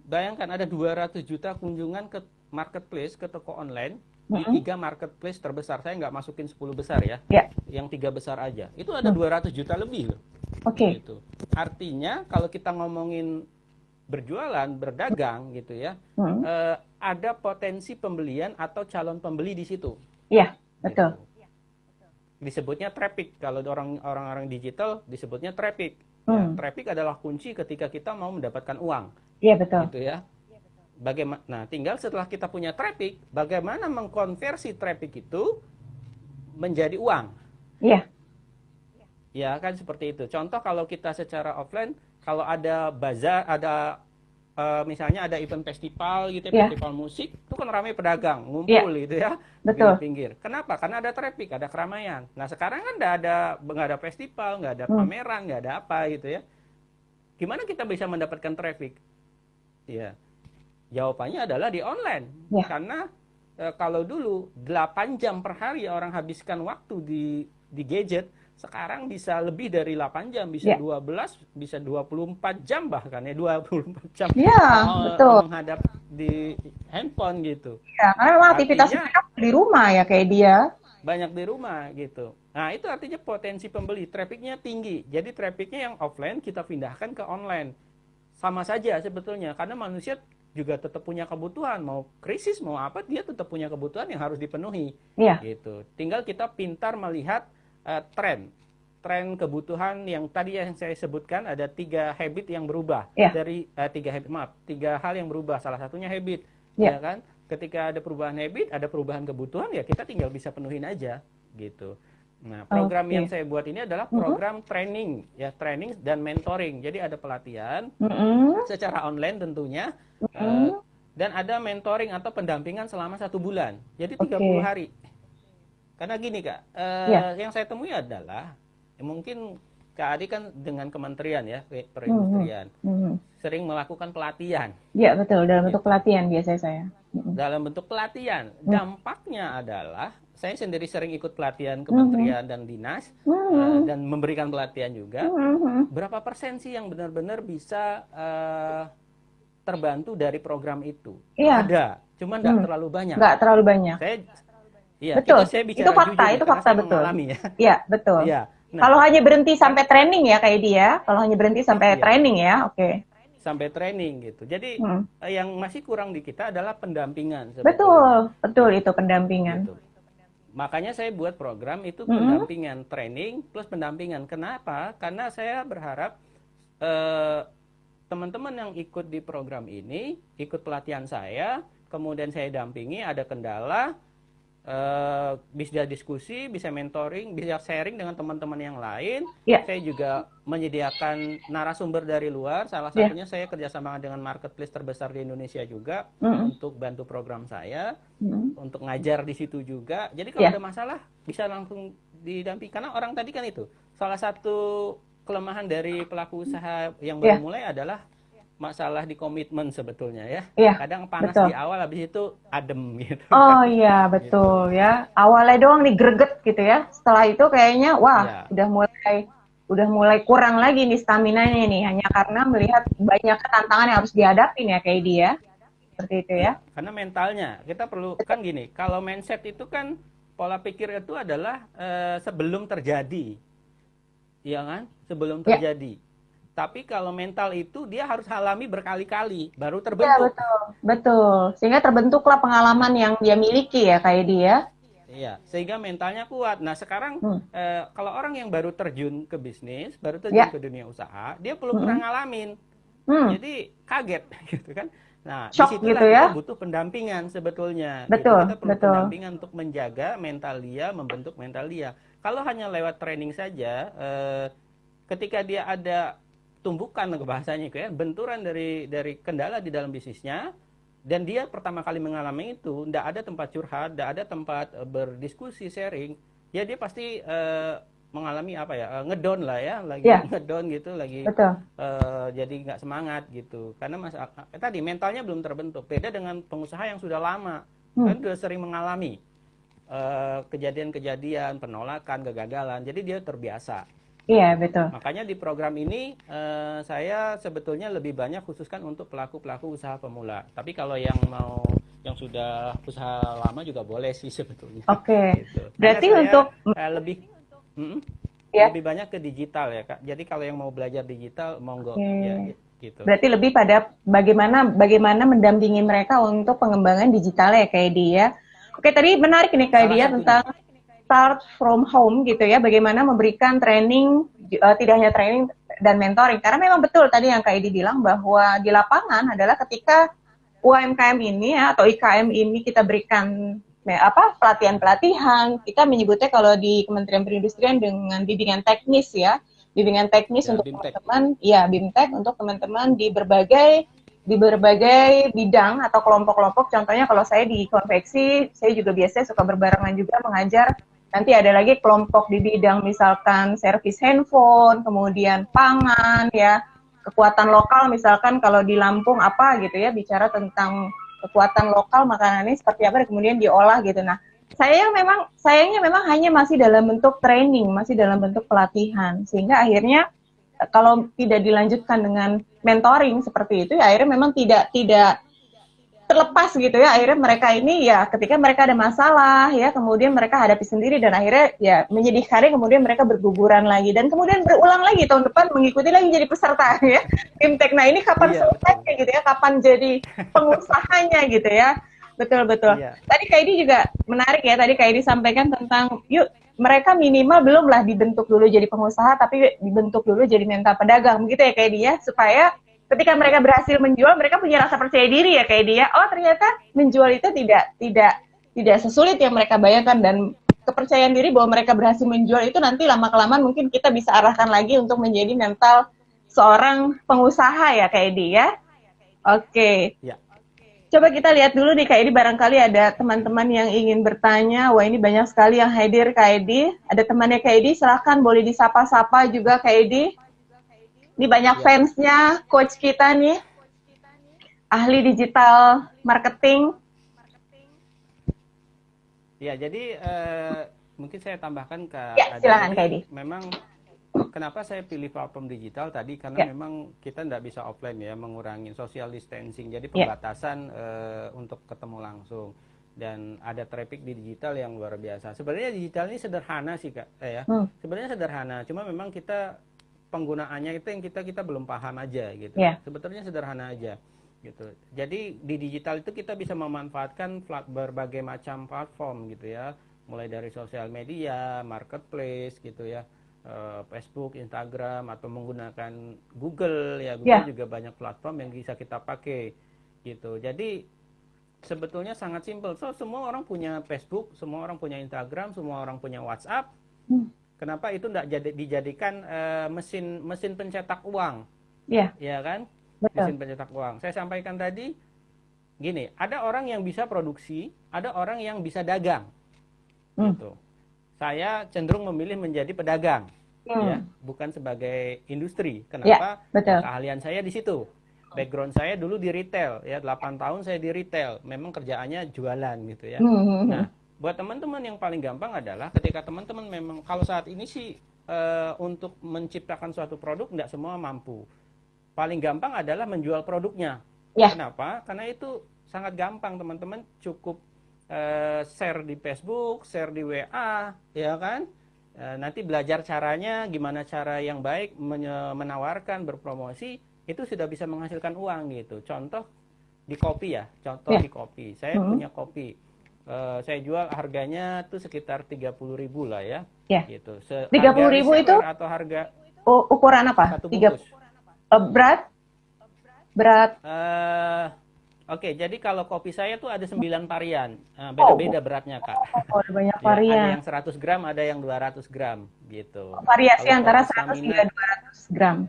bayangkan ada 200 juta kunjungan ke marketplace, ke toko online di Hmm. tiga marketplace terbesar. Saya nggak masukin 10 besar ya, Ya, yang tiga besar aja. Itu ada hmm. 200 juta lebih loh. Oke. Gitu. Artinya kalau kita ngomongin berjualan, berdagang gitu ya, Hmm. ada potensi pembelian atau calon pembeli di situ. Iya, Gitu. betul. Disebutnya traffic, kalau orang-orang digital disebutnya traffic. Ya, Hmm. traffic adalah kunci ketika kita mau mendapatkan uang, Iya, betul. gitu ya. Bagaimana? Nah, tinggal setelah kita punya traffic, bagaimana mengkonversi traffic itu menjadi uang? Iya, Ya kan seperti itu. Contoh kalau kita secara offline, kalau ada bazar, ada misalnya ada event festival gitu ya, iya, festival musik, itu kan ramai pedagang iya, ngumpul gitu ya, betul. pinggir-pinggir. Kenapa? Karena ada traffic, ada keramaian. Nah sekarang kan nggak ada festival, nggak ada Hmm. pameran, nggak ada apa gitu ya. Gimana kita bisa mendapatkan traffic? Ya, jawabannya adalah di online. Iya, Karena kalau dulu 8 jam per hari orang habiskan waktu di gadget, sekarang bisa lebih dari 8 jam, bisa iya. 12, bisa 24 jam bahkan ya, 24 jam Iya, betul. menghadap di handphone gitu. Ya, karena memang aktivitas Artinya mereka di rumah ya kayak dia. banyak di rumah gitu. Nah, itu artinya potensi pembeli, trafficnya tinggi. Jadi trafficnya yang offline kita pindahkan ke online. Sama saja sebetulnya, karena manusia juga tetap punya kebutuhan, mau krisis mau apa dia tetap punya kebutuhan yang harus dipenuhi Iya, gitu. Tinggal kita pintar melihat tren kebutuhan yang tadi yang saya sebutkan, ada 3 habit yang berubah iya, dari 3 hal yang berubah, salah satunya habit, ya iya. kan? Ketika ada perubahan habit, ada perubahan kebutuhan, ya kita tinggal bisa penuhin aja gitu. Nah, program yang Oke. saya buat ini adalah Mm-mm. program training, ya, training dan mentoring. Jadi ada pelatihan Mm-mm. secara online tentunya, eh, Mm-mm. dan ada mentoring atau pendampingan selama 1 bulan. Jadi 30 Oke. hari. Karena gini Kak, Iya. yang saya temui adalah mungkin Kak Adi kan dengan kementerian ya, Mm-mm. perindustrian, Mm-mm. sering melakukan pelatihan Iya, betul. Dalam bentuk gitu. pelatihan biasanya saya. Mm-mm. Dalam bentuk pelatihan, Mm. dampaknya adalah saya sendiri sering ikut pelatihan Mm-mm. kementerian dan dinas, Mm-mm. dan memberikan pelatihan juga. Mm-mm. Berapa persen sih yang benar-benar bisa terbantu dari program itu? Iya. Ada, cuman nggak terlalu banyak. Nggak terlalu banyak. Saya, iya, Betul. saya Itu bicara fakta, jujur ya, itu karena fakta saya betul. mengalami ya. Iya, betul. Iya, Nah, Kalau hanya berhenti kan sampai training ya kayak dia, kalau hanya berhenti sampai iya, training ya, oke. sampai training gitu. Jadi Hmm. yang masih kurang di kita adalah pendampingan sebetulnya Betul, betul itu pendampingan. gitu. Makanya saya buat program itu Mm-mm. pendampingan, training plus pendampingan. Kenapa? Karena saya berharap eh, teman-teman yang ikut di program ini, ikut pelatihan saya, kemudian saya dampingi, ada kendala, bisa diskusi, bisa mentoring, bisa sharing dengan teman-teman yang lain. Ya, Saya juga menyediakan narasumber dari luar. Salah ya. satunya saya kerjasama dengan marketplace terbesar di Indonesia juga Mm-mm. untuk bantu program saya, Mm-mm. untuk ngajar di situ juga. Jadi kalau Ya, ada masalah bisa langsung didampingi. Karena orang tadi kan itu salah satu kelemahan dari pelaku usaha yang baru ya, mulai adalah masalah di komitmen sebetulnya ya. ya, Kadang panas di betul. awal, habis itu adem gitu Oh kan. iya, betul Gitu. ya. Awalnya doang nih greget gitu ya. Setelah itu kayaknya wah, Iya. udah mulai kurang lagi nih stamina-nya nih hanya karena melihat banyak tantangan yang harus dihadapin ya kayak dia. Seperti itu ya. Iya, karena mentalnya kita perlu kan gini, kalau mindset itu kan pola pikir itu adalah sebelum terjadi, ya kan? Sebelum Ya, terjadi. Tapi kalau mental itu dia harus alami berkali-kali baru ya terbentuk. betul, betul. Sehingga terbentuklah pengalaman Nah, yang dia miliki ya kayak dia. iya, sehingga mentalnya kuat. Nah, sekarang Hmm. kalau orang yang baru terjun ke bisnis, baru terjun Ya. ke dunia usaha, dia belum pernah Hmm. ngalamin. Hmm. Jadi kaget gitu kan. Nah, Shock gitu disitulah kita ya. butuh pendampingan sebetulnya gitu. Betul, Kita perlu betul. pendampingan untuk menjaga mental dia, membentuk mental dia. Kalau hanya lewat training saja, ketika dia ada tumbukan bahasanya itu ya, benturan dari kendala di dalam bisnisnya, dan dia pertama kali mengalami itu, tidak ada tempat curhat, tidak ada tempat berdiskusi, sharing, ya dia pasti mengalami apa ya, ngedown lah ya, lagi Ya, ngedown gitu, lagi betul. jadi nggak semangat gitu, karena tadi mentalnya belum terbentuk. Beda dengan pengusaha yang sudah lama, kan Hmm. sudah sering mengalami kejadian-kejadian, penolakan, kegagalan, jadi dia terbiasa. Iya, Gitu. betul. Makanya di program ini saya sebetulnya lebih banyak khususkan untuk pelaku-pelaku usaha pemula. Tapi kalau yang sudah usaha lama juga boleh sih sebetulnya. Oke. Gitu. Karena Berarti saya untuk lebih mm, ya, lebih banyak ke digital ya Kak. Jadi kalau yang mau belajar digital monggo oke. ya gitu. Berarti lebih pada bagaimana bagaimana mendampingi mereka untuk pengembangan digitalnya kayak dia. Oke, tadi menarik nih kayak Salah dia satunya. tentang start from home gitu ya, bagaimana memberikan training, tidak hanya training dan mentoring. Karena memang betul tadi yang kayak dibilang bahwa di lapangan adalah ketika UMKM ini ya, atau IKM ini kita berikan pelatihan-pelatihan, kita menyebutnya kalau di Kementerian Perindustrian dengan bimbingan teknis Ya, untuk BIMTEK. teman-teman, ya BIMTEK untuk teman-teman di berbagai bidang atau kelompok-kelompok. Contohnya kalau saya di konveksi, saya juga biasanya suka berbarengan juga mengajar. Nanti ada lagi kelompok di bidang misalkan servis handphone, kemudian pangan ya, kekuatan lokal misalkan kalau di Lampung apa gitu ya, bicara tentang kekuatan lokal makanannya seperti apa dan kemudian diolah gitu. Nah, sayangnya memang hanya masih dalam bentuk training, masih dalam bentuk pelatihan, sehingga akhirnya kalau tidak dilanjutkan dengan mentoring seperti itu ya akhirnya memang tidak tidak terlepas gitu ya, akhirnya mereka ini ya ketika mereka ada masalah ya kemudian mereka hadapi sendiri dan akhirnya ya menyedihkan, kemudian mereka berguguran lagi dan kemudian berulang lagi tahun depan mengikuti lagi jadi peserta ya Imtek. Nah ini kapan Iya, betul. selesai gitu ya, kapan jadi pengusahanya gitu ya. Betul betul. Iya. Tadi Kaidi juga menarik ya, tadi Kaidi sampaikan tentang yuk mereka minimal belumlah dibentuk dulu jadi pengusaha tapi dibentuk dulu jadi mental pedagang begitu ya Kaidi ya, supaya ketika mereka Iya. berhasil menjual, mereka punya rasa percaya diri ya kayak dia. Oh ternyata menjual itu tidak tidak tidak sesulit yang mereka bayangkan, dan kepercayaan diri bahwa mereka berhasil menjual itu nanti lama kelamaan mungkin kita bisa arahkan lagi untuk menjadi mental seorang pengusaha ya kayak dia. Oke. Iya. Coba kita lihat dulu nih Kak Edi, barangkali ada teman-teman yang ingin bertanya. Wah ini banyak sekali yang hadir Kak Edi. Ada temannya Kak Edi, silahkan boleh disapa-sapa juga Kak Edi. Ini banyak Iya. fansnya coach kita nih, ahli digital marketing. Ya, jadi mungkin saya tambahkan ke Ya, Ade. silakan Kak Jadi Edi. memang kenapa saya pilih platform digital tadi, karena Ya, memang kita tidak bisa offline ya, mengurangi social distancing. Jadi ya, pembatasan untuk ketemu langsung. dan ada traffic di digital yang luar biasa. Sebenarnya digital ini sederhana sih Kak, ya. Sebenarnya sederhana, cuma memang kita penggunaannya itu yang kita belum paham aja gitu. Yeah. Sebetulnya sederhana aja gitu. Jadi di digital itu kita bisa memanfaatkan berbagai macam platform gitu ya, mulai dari sosial media, marketplace gitu ya, Facebook, Instagram, atau menggunakan Google ya. Google juga banyak platform yang bisa kita pakai gitu. Jadi sebetulnya sangat simpel. So, semua orang punya Facebook, semua orang punya Instagram, semua orang punya WhatsApp. Kenapa itu tidak dijadikan mesin pencetak uang? Iya. Ya kan? Betul. Mesin pencetak uang. Saya sampaikan tadi, gini, ada orang yang bisa produksi, ada orang yang bisa dagang. Gitu. Saya cenderung memilih menjadi pedagang, ya, bukan sebagai industri. Kenapa? Betul. Keahlian saya di situ. Background saya dulu di retail, ya 8 tahun saya di retail. Memang kerjaannya jualan gitu ya. Nah, buat teman-teman yang paling gampang adalah ketika teman-teman memang kalau saat ini sih untuk menciptakan suatu produk tidak semua mampu. Paling gampang adalah menjual produknya. Kenapa? Karena itu sangat gampang, teman-teman. Cukup share di Facebook, share di WA, ya kan? Nanti belajar caranya, gimana cara yang baik menawarkan, berpromosi, itu sudah bisa menghasilkan uang gitu. Contoh di kopi ya, di kopi. Saya punya kopi. Saya jual harganya tuh sekitar 30.000 lah ya. Gitu. 30.000 itu atau harga ukuran apa? Satu bungkus. Berat? Oke, jadi kalau kopi saya tuh ada 9 varian. Beda-beda beratnya, Kak. Ada banyak varian. Ada yang 100 gram, ada yang 200 gram gitu. Variasi antara 100 hingga 200 gram.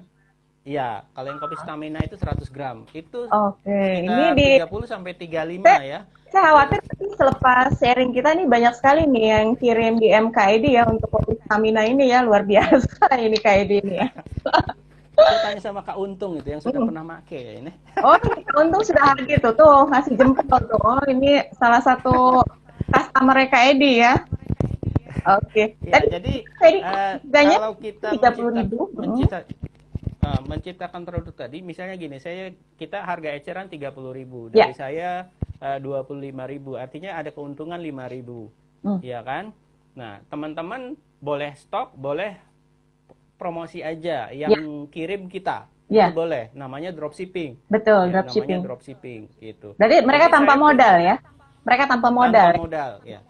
Iya, kalau yang kopi stamina itu 100 gram. Itu ini di 30 sampai 35 ya. Saya khawatir selepas sharing kita nih banyak sekali nih yang kirim di MKID ya untuk kopi stamina ini ya, luar biasa ini KID ini ya. Saya tanya sama Kak Untung itu yang sudah pernah make ya ini. Oh, Kak Untung sudah gitu tuh ngasih jempol tuh. Oh, ini salah satu customer KID ya. Oke. Ya, jadi kalau kita 30.000 menciptakan produk tadi, misalnya gini, kita harga eceran 30.000, dari saya 25.000, artinya ada keuntungan 5.000, ya kan? Nah, teman-teman boleh stok, boleh promosi aja, yang kirim kita, itu boleh, namanya dropshipping. Betul, dropshipping. Namanya dropshipping, gitu. Berarti mereka tanpa modal ya? Mereka tanpa modal. Tanpa modal, ya.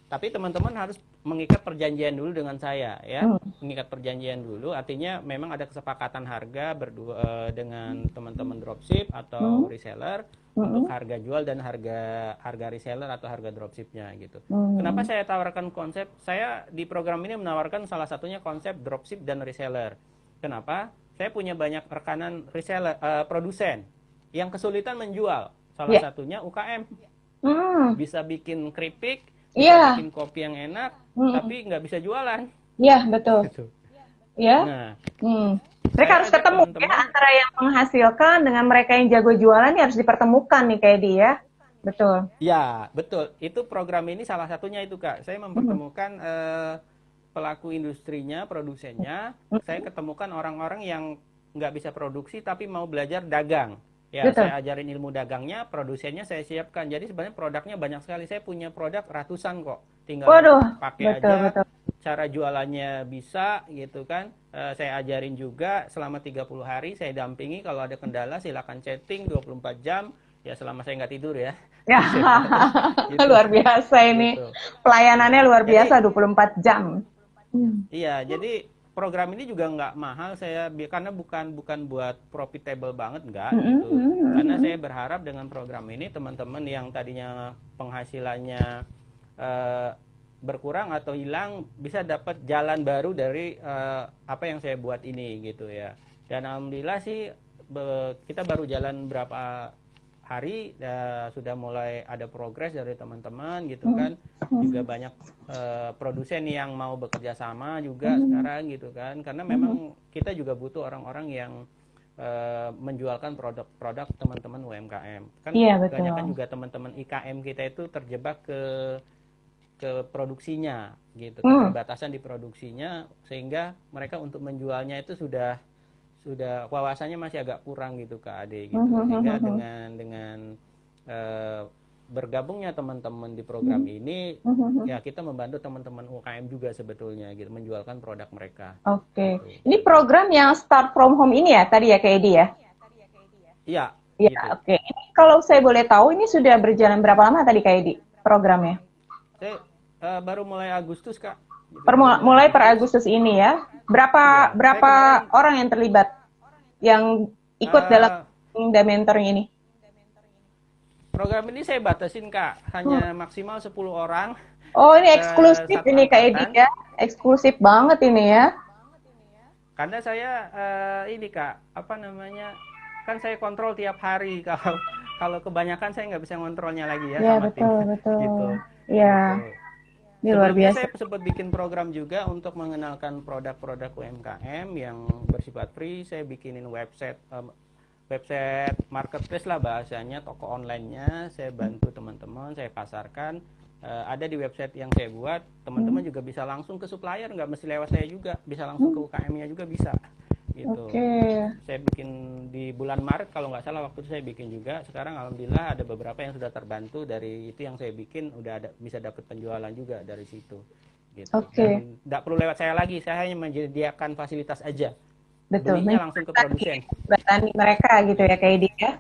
Tapi teman-teman harus mengikat perjanjian dulu dengan saya ya. Mengikat perjanjian dulu artinya memang ada kesepakatan harga berdua dengan teman-teman dropship atau reseller untuk harga jual dan harga reseller atau harga dropshipnya gitu. Kenapa saya tawarkan konsep? Saya di program ini menawarkan salah satunya konsep dropship dan reseller. Kenapa? Saya punya banyak rekanan reseller, produsen yang kesulitan menjual. Salah satunya UKM. Bisa bikin keripik, bisa bikin kopi yang enak, tapi nggak bisa jualan. Iya, betul. Gitu. Ya. Nah, mereka harus ketemu ya, antara yang menghasilkan dengan mereka yang jago jualan harus dipertemukan nih kayak dia. Betul. Ya, betul. Itu program ini salah satunya itu, Kak. Saya mempertemukan pelaku industrinya, produsennya. Saya ketemukan orang-orang yang nggak bisa produksi tapi mau belajar dagang. Ya, saya ajarin ilmu dagangnya, produsennya saya siapkan. Jadi sebenarnya produknya banyak sekali. Saya punya produk ratusan kok. Tinggal pakai aja. Cara jualannya bisa gitu kan. Saya ajarin juga selama 30 hari. Saya dampingi. Kalau ada kendala silakan chatting 24 jam. Ya selama saya nggak tidur ya. Ya, gitu. Luar biasa ini. Gitu. Pelayanannya luar biasa 24 jam. Iya, jadi program ini juga nggak mahal karena bukan buat profitable banget nggak gitu. Karena saya berharap dengan program ini teman-teman yang tadinya penghasilannya berkurang atau hilang bisa dapat jalan baru dari apa yang saya buat ini gitu ya. Dan alhamdulillah sih kita baru jalan berapa hari sudah mulai ada progres dari teman-teman gitu kan. Juga banyak produsen yang mau bekerja sama juga sekarang gitu kan, karena memang kita juga butuh orang-orang yang menjualkan produk-produk teman-teman UMKM kan. Banyak kan juga teman-teman IKM kita itu terjebak ke produksinya gitu, keterbatasan di produksinya, sehingga mereka untuk menjualnya itu sudah wawasannya masih agak kurang gitu Kak Ade gitu. Sehingga dengan bergabungnya teman-teman di program ini, ya kita membantu teman-teman UKM juga sebetulnya gitu, menjualkan produk mereka. Oke. Gitu. Ini program yang start from home ini ya tadi ya Kak Edi ya? Iya, Iya, gitu. oke. Ini kalau saya boleh tahu ini sudah berjalan berapa lama tadi Kak Edi programnya? Saya baru mulai Agustus, Kak. Gitu, Mulai per Agustus ini ya. Iya, saya Berapa kemarin orang yang terlibat yang ikut dalam eh, mentoring ini? program ini saya batasin, Kak, Hmm. hanya maksimal 10 orang Oh, ini eksklusif satu ini Kak Edi angkatan. ya. Eksklusif banget ini ya. Karena saya ini, Kak, apa namanya? Kan saya kontrol tiap hari. Kalau kalau kebanyakan saya nggak bisa ngontrolnya lagi ya Ya, sama tim betul, betul. gitu. Ya, Gitu. ini luar Sebelumnya biasa. saya sempat bikin program juga untuk mengenalkan produk-produk UMKM yang bersifat free. Saya bikinin website marketplace lah bahasanya, toko online-nya. Saya bantu teman-teman, saya pasarkan. Ada di website yang saya buat, teman-teman juga bisa langsung ke supplier, nggak mesti lewat saya juga, bisa langsung ke UKM-nya juga bisa gitu. Oke. Saya bikin di bulan Maret kalau nggak salah, waktu itu saya bikin juga. Sekarang alhamdulillah ada beberapa yang sudah terbantu dari itu yang saya bikin, udah ada bisa dapat penjualan juga dari situ gitu. Oke. Dan nggak perlu lewat saya lagi, saya hanya menyediakan fasilitas aja, Betul. belinya langsung ke produsen. Menjembatani mereka gitu ya Kak Edi ya.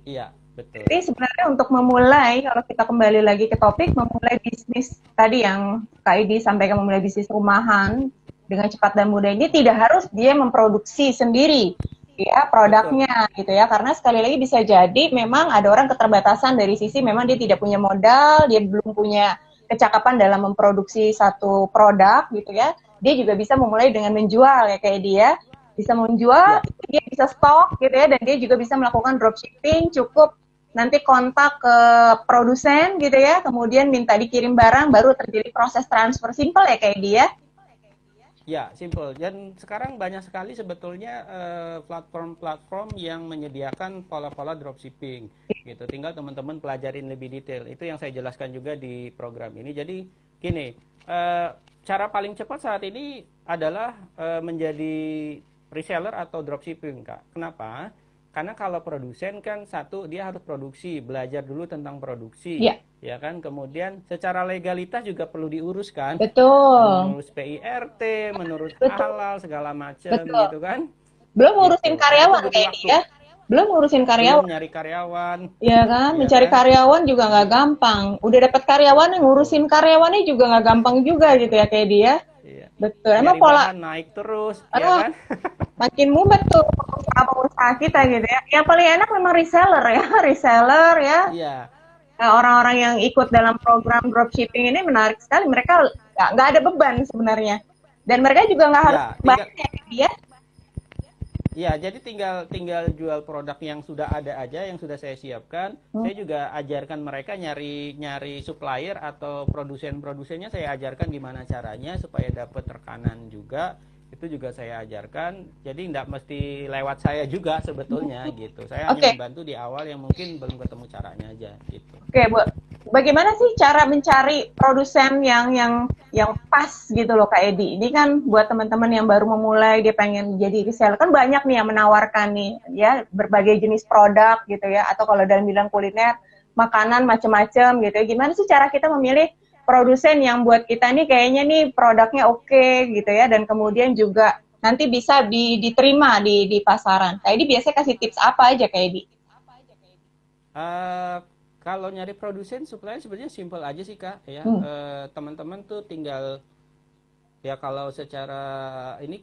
Iya, betul. Jadi sebenarnya untuk memulai, kalau kita kembali lagi ke topik, memulai bisnis tadi yang Kak Edi sampaikan, memulai bisnis rumahan dengan cepat dan mudah ini tidak harus dia memproduksi sendiri ya Betul. produknya gitu ya, karena sekali lagi bisa jadi memang ada orang keterbatasan dari sisi memang dia tidak punya modal, dia belum punya kecakapan dalam memproduksi satu produk gitu ya, dia juga bisa memulai dengan menjual ya kayak dia bisa menjual, Ya, dia bisa stok gitu ya, dan dia juga bisa melakukan dropshipping, cukup nanti kontak ke produsen gitu ya, kemudian minta dikirim barang, baru terjadi proses transfer, simple ya kayak dia. ya, simple. Dan sekarang banyak sekali sebetulnya platform-platform yang menyediakan pola-pola dropshipping gitu. Tinggal teman-teman pelajarin lebih detail. Itu yang saya jelaskan juga di program ini. Jadi gini, cara paling cepat saat ini adalah menjadi reseller atau dropshipping, Kak. Kenapa? Karena kalau produsen kan satu dia harus produksi, belajar dulu tentang produksi, Ya, ya kan. Kemudian secara legalitas juga perlu diuruskan, betul, mengurus PIRT, menurut betul, halal segala macam betul. gitu kan. Belum ngurusin Gitu. Nah, itu karyawan butuh kayak waktu. dia, belum ngurusin Belum karyawan. nyari karyawan, Ya kan, ya mencari kan? karyawan juga nggak Iya, gampang. Udah dapat karyawan, betul. ngurusin karyawannya juga nggak gampang juga gitu ya kayak dia. Iya. Betul. Emang Nyari pola bahan naik terus, ya ah, kan? makin mumet tuh pengusaha kita gitu ya. Yang paling enak memang reseller ya, reseller ya. Iya, Orang-orang yang ikut dalam program dropshipping ini menarik sekali. Mereka nggak ada beban sebenarnya. Dan mereka juga nggak harus ya, tinggal banyak ya dia. ya, jadi tinggal tinggal jual produk yang sudah ada aja, yang sudah saya siapkan. Hmm. Saya juga ajarkan mereka nyari nyari supplier atau produsen-produsennya, saya ajarkan gimana caranya supaya dapat rekanan juga. Itu juga saya ajarkan. Jadi tidak mesti lewat saya juga sebetulnya gitu. Saya hanya Oke, membantu di awal yang mungkin belum ketemu caranya aja gitu. oke, Bu. Bagaimana sih cara mencari produsen yang pas gitu loh Kak Edi? Ini kan buat teman-teman yang baru memulai dia pengen jadi reseller kan banyak nih yang menawarkan nih ya berbagai jenis produk gitu ya, atau kalau dalam bidang kuliner makanan macam-macam gitu ya. Gimana sih cara kita memilih produsen yang buat kita nih kayaknya nih produknya oke gitu ya, dan kemudian juga nanti bisa diterima di pasaran. Kak Edi biasanya kasih tips apa aja Kak Edi? Eh, kalau nyari produsen supplier sebenarnya simple aja sih, Kak, ya. Hmm. Teman-teman tuh tinggal, ya kalau secara ini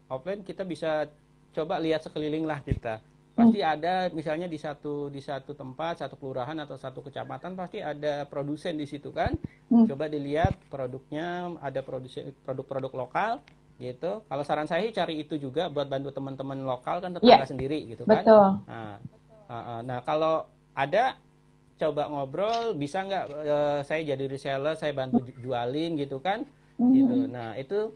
offline kita bisa coba lihat sekeliling lah kita. Hmm. Pasti ada misalnya di satu tempat, satu kelurahan atau satu kecamatan pasti ada produsen di situ kan. Hmm. Coba dilihat produknya, ada produsen produk-produk lokal gitu. Kalau saran saya cari itu juga buat bantu teman-teman lokal kan, Iya, tetangga sendiri gitu kan. betul. Nah, nah kalau ada, coba ngobrol, bisa nggak saya jadi reseller, saya bantu jualin gitu kan, gitu. Hmm. Nah itu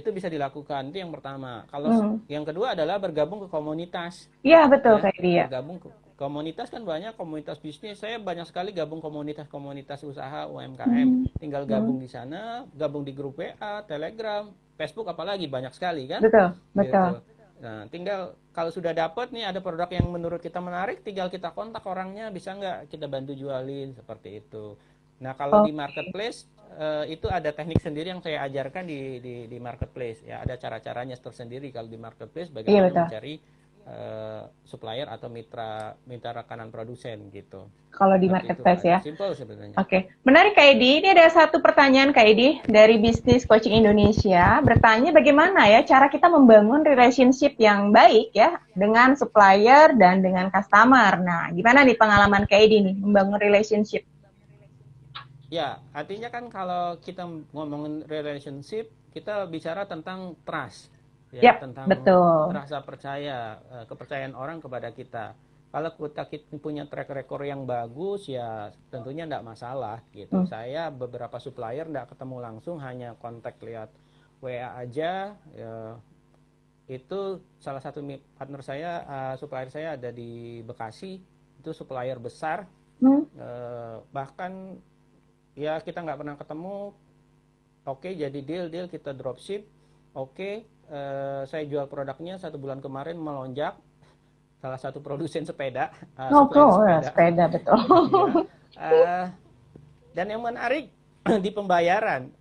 bisa dilakukan, itu yang pertama. Kalau Hmm. yang kedua adalah bergabung ke komunitas, Iya betul ya. kayak dia. Bergabung ke komunitas kan banyak, komunitas bisnis. Saya banyak sekali gabung komunitas-komunitas usaha UMKM. Hmm. Tinggal Hmm. gabung di sana, gabung di grup WA, Telegram, Facebook, apalagi banyak sekali kan, Betul, betul. gitu. Nah, tinggal kalau sudah dapat nih ada produk yang menurut kita menarik, tinggal kita kontak orangnya, bisa nggak kita bantu jualin seperti itu. Nah, kalau Oh, di marketplace itu ada teknik sendiri yang saya ajarkan di marketplace. Ya, ada cara-caranya tersendiri kalau di marketplace iya bagaimana betul. mencari supplier atau mitra mitra rekanan produsen gitu. Kalau di Seperti itu marketplace aja. ya. Simple sebenarnya. Oke, menarik Kak Edi. Ini ada satu pertanyaan Kak Edi dari Bisnis Coaching Indonesia. Bertanya bagaimana ya cara kita membangun relationship yang baik ya dengan supplier dan dengan customer. Nah, gimana nih pengalaman Kak Edi nih membangun relationship? Ya, artinya kan kalau kita ngomongin relationship, kita bicara tentang trust, ya, Yap, tentang betul. rasa percaya, kepercayaan orang kepada kita. Kalau kita punya track record yang bagus, ya tentunya tidak masalah gitu. Hmm. Saya beberapa supplier tidak ketemu langsung, hanya kontak lihat WA aja. Ya, itu salah satu partner saya, supplier saya ada di Bekasi, itu supplier besar. Hmm. Bahkan ya kita nggak pernah ketemu, oke jadi deal kita dropship, oke, saya jual produknya 1 bulan kemarin melonjak, salah satu produsen sepeda, supplier Ngobrol ya, sepeda. sepeda betul. Ya, eh, dan yang menarik di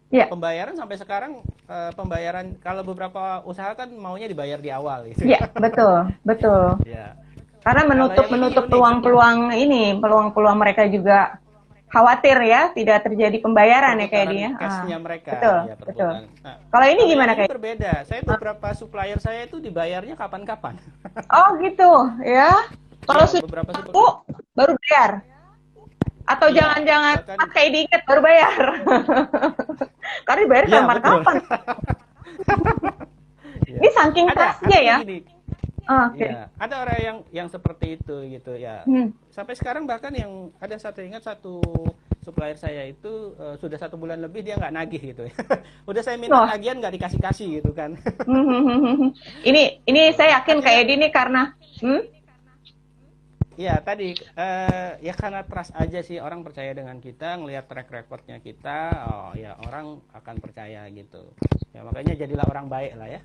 Ya, pembayaran sampai sekarang, pembayaran kalau beberapa usaha kan maunya dibayar di awal gitu ya ya. betul, betul. Ya, Karena kalau menutup yang ini menutup unik, peluang-peluang ini, peluang-peluang mereka juga khawatir ya tidak terjadi pembayaran ya kayak perputaran dia. cashnya mereka, Betul, ya betul. perputaran. Nah, Kalau ini kalau yang gimana ini kayak? berbeda. Saya beberapa supplier saya itu dibayarnya kapan-kapan. Oh gitu ya. Kalau Ya, sudah beberapa laku baru bayar. Atau iya, jangan-jangan bahkan pas kayak diinget baru bayar. Karena dibayar ya betul. kapan-kapan. Ya. Ini saking Ada, trustnya artinya ya. gini. Oke. Ya, ada orang yang seperti itu gitu ya. Hmm. Sampai sekarang bahkan yang ada satu supplier saya itu sudah 1 bulan lebih dia nggak nagih gitu ya. Udah saya minta Loh. tagihan nggak dikasih-kasih gitu kan. Ini Gitu. saya Nah, yakin artinya kayak ini karena ya tadi ya karena trust aja sih, orang percaya dengan kita, ngelihat track recordnya kita, oh ya orang akan percaya gitu. Ya makanya jadilah orang baik lah ya.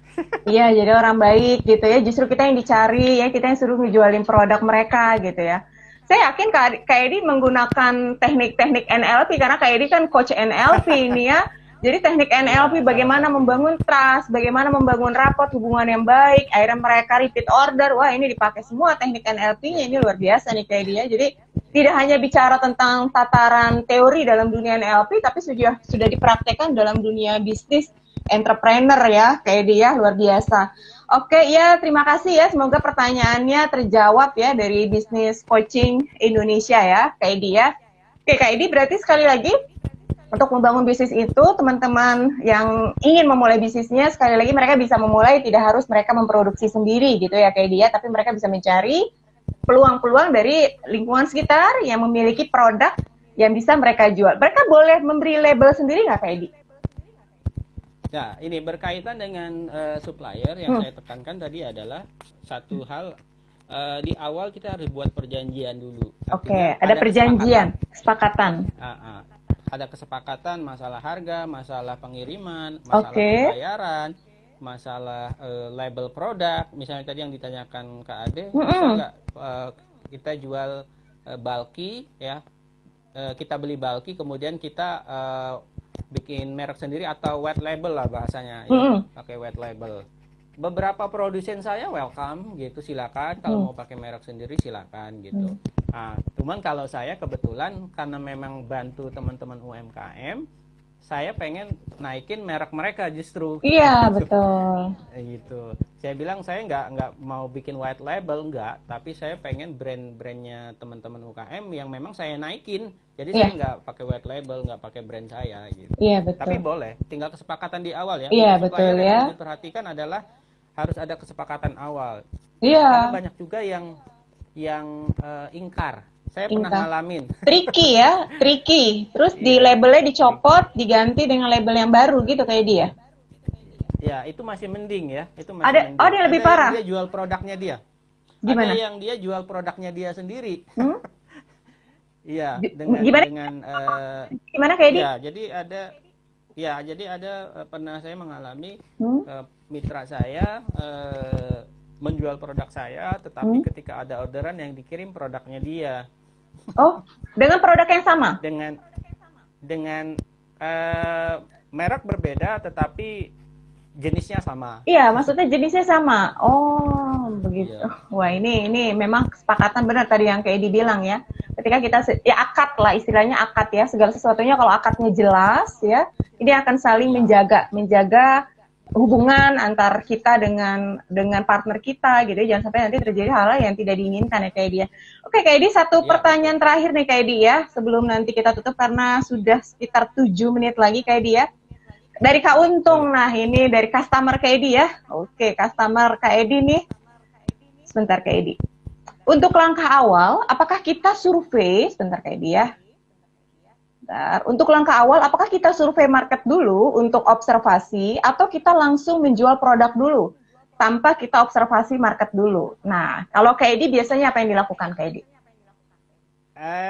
iya, jadi orang baik gitu ya. Justru kita yang dicari ya, kita yang suruh ngejualin produk mereka gitu ya. Saya yakin Kak Edi menggunakan teknik-teknik NLP karena Kak Edi kan coach NLP ini ya. Jadi teknik NLP Iya, salah bagaimana satunya. membangun trust, bagaimana membangun raport hubungan yang baik, akhirnya mereka repeat order. Wah, ini dipakai semua teknik NLP-nya, Ya. ini luar biasa nih Kak Edi ya. Jadi tidak hanya bicara tentang tataran teori dalam dunia NLP, tapi sudah dipraktekkan dalam dunia bisnis entrepreneur ya, kayak dia luar biasa. Oke, ya terima kasih ya. Semoga pertanyaannya terjawab ya dari Bisnis Coaching Indonesia ya, kayak dia. Oke, Kak Edi berarti sekali lagi untuk membangun bisnis itu, teman-teman yang ingin memulai bisnisnya, sekali lagi mereka bisa memulai, tidak harus mereka memproduksi sendiri gitu ya kayak dia, tapi mereka bisa mencari peluang-peluang dari lingkungan sekitar yang memiliki produk yang bisa mereka jual. Mereka boleh memberi label sendiri nggak Kak Edi? Nah, ini berkaitan dengan supplier yang saya tekankan tadi adalah satu hal, di awal kita harus buat perjanjian dulu. Artinya Oke, ada perjanjian, kesepakatan. ada kesepakatan masalah harga, masalah pengiriman, masalah Oke. pembayaran, masalah label produk. Misalnya tadi yang ditanyakan Kak Ade, bisa Mm-mm. nggak kita jual bulky ya? Kita beli bulky, kemudian kita bikin merek sendiri atau white label lah bahasanya ya, Mm-mm. pakai white label. Beberapa produsen saya welcome gitu, silakan kalau Mm. mau pakai merek sendiri silakan gitu. Nah, cuman kalau saya kebetulan karena memang bantu teman-teman UMKM, saya pengen naikin merek mereka justru. Iya, betul. Gitu. Saya bilang saya nggak mau bikin white label, nggak, tapi saya pengen brand-brandnya teman-teman UKM yang memang saya naikin. Jadi saya Iya, nggak pakai white label, nggak pakai brand saya gitu. iya Tapi betul. boleh, tinggal kesepakatan di awal ya. Iya, Untuk betul supplier yang ya. perlu diperhatikan adalah harus ada kesepakatan awal. Karena Iya, banyak juga yang ingkar. Saya pernah Inka. ngalamin. Tricky ya, tricky. Terus di Iya, labelnya tricky. dicopot, diganti dengan label yang baru gitu kayak dia. Ya, itu masih mending ya. Itu masih Ada, oh mending. dia lebih Ada yang parah. dia jual produknya dia. Ada Gimana? yang dia jual produknya dia sendiri. Hmm? Iya, dengan Gimana? dengan Gimana kayak dia? ya, jadi ada pernah saya mengalami Hmm? mitra saya menjual produk saya, tetapi ketika ada orderan yang dikirim produknya dia. Oh, dengan produk yang sama? Dengan merek berbeda, tetapi jenisnya sama. Iya, maksudnya jenisnya sama. Oh, begitu. Iya. Wah, ini memang kesepakatan benar tadi yang kayak dibilang ya. Ketika kita ya akad lah istilahnya akad ya, segala sesuatunya kalau akadnya jelas ya, ini akan saling Iya. menjaga hubungan antar kita dengan partner kita gitu ya. Jangan sampai nanti terjadi hal yang tidak diinginkan ya kayak dia. Oke, kayak di satu Iya, pertanyaan betul. terakhir nih kayak dia sebelum nanti kita tutup karena sudah sekitar 7 menit lagi kayak dia. Dari Kak Boleh. Untung, nah ini dari customer Kak Edi ya. Oke, customer Kak Edi nih. Sebentar Kak Edi. Untuk langkah awal, apakah kita survei, sebentar Kak Edi ya. Bentar. Untuk langkah awal, apakah kita survei market dulu untuk observasi atau kita langsung menjual produk dulu tanpa kita observasi market dulu. Nah, kalau Kak Edi biasanya apa yang dilakukan Kak Edi?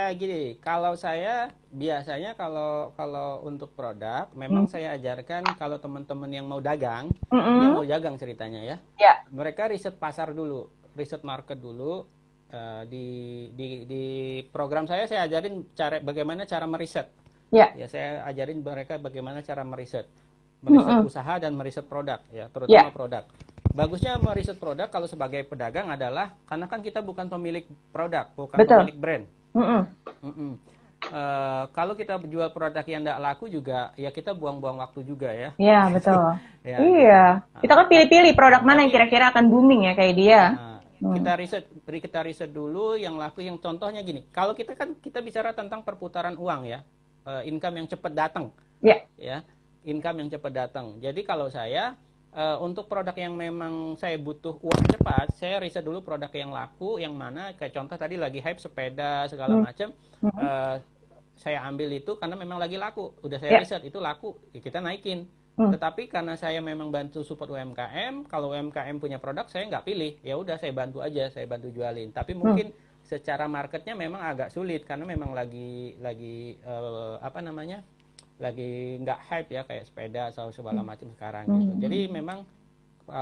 Gini, kalau saya biasanya kalau kalau untuk produk, memang saya ajarkan kalau teman-teman yang mau dagang, dia mau dagang ceritanya ya. Ya, Mereka riset pasar dulu, riset market dulu. Di program saya ajarin bagaimana cara meriset. ya. Ya, saya ajarin mereka bagaimana cara meriset. Meriset Mm-mm. usaha dan meriset produk ya, terutama Ya, produk. Bagusnya meriset produk kalau sebagai pedagang adalah karena kan kita bukan pemilik produk, bukan betul. pemilik brand. Mm-mm. Mm-mm. Kalau kita jual produk yang tidak laku juga, ya kita buang-buang waktu juga ya. Iya, betul. Ya Iya. gitu. Kita kan pilih-pilih produk mana yang Tapi kira-kira akan booming ya kayak dia. Hmm. kita riset dulu yang laku, yang contohnya gini. Kalau kita bicara tentang perputaran uang ya, income yang cepat datang, Ya. ya, income yang cepat datang. Jadi kalau saya untuk produk yang memang saya butuh uang cepat, saya riset dulu produk yang laku, yang mana kayak contoh tadi lagi hype sepeda segala Hmm. macam. Hmm. eh, saya ambil itu karena memang lagi laku. Udah saya Ya. riset itu laku, ya kita naikin. Hmm. Tetapi karena saya memang bantu support UMKM, kalau UMKM punya produk saya nggak pilih, ya udah saya bantu aja, saya bantu jualin. Tapi Hmm. mungkin secara marketnya memang agak sulit karena memang lagi apa namanya, lagi nggak hype ya kayak sepeda atau segala macam sekarang gitu. Jadi Hmm. memang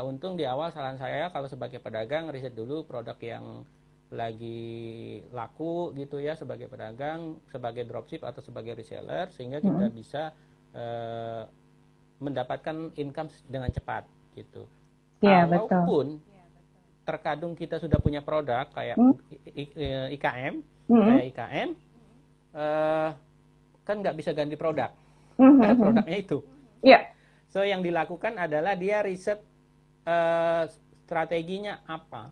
untung di awal saran saya kalau sebagai pedagang riset dulu produk yang lagi laku gitu ya, sebagai pedagang, sebagai dropship atau sebagai reseller, sehingga kita Hmm. bisa eh, mendapatkan income dengan cepat gitu. Iya, betul. Kalaupun terkadang kita sudah punya produk kayak Hmm. IKM, Hmm. eh, kan nggak bisa ganti produk karena Hmm. produknya itu. Iya. So yang dilakukan adalah dia riset strateginya apa,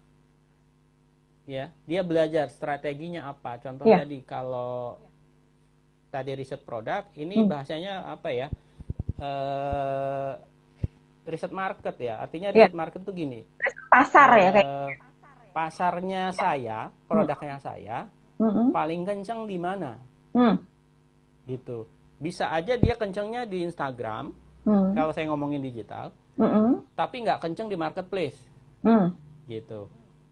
ya. Dia belajar strateginya apa. Contoh Iya. tadi kalau tadi riset produk, ini Hmm. bahasanya apa ya? Eh, Riset market ya. Artinya Iya. riset market tuh gini. Pasar ya kayak. Eh, Pasarnya saya, Hmm. produknya saya Hmm. paling kenceng di mana? Hmm. Gitu. Bisa aja dia kencengnya di Instagram, Hmm. kalau saya ngomongin digital, Hmm. tapi nggak kenceng di marketplace. Hmm. Gitu.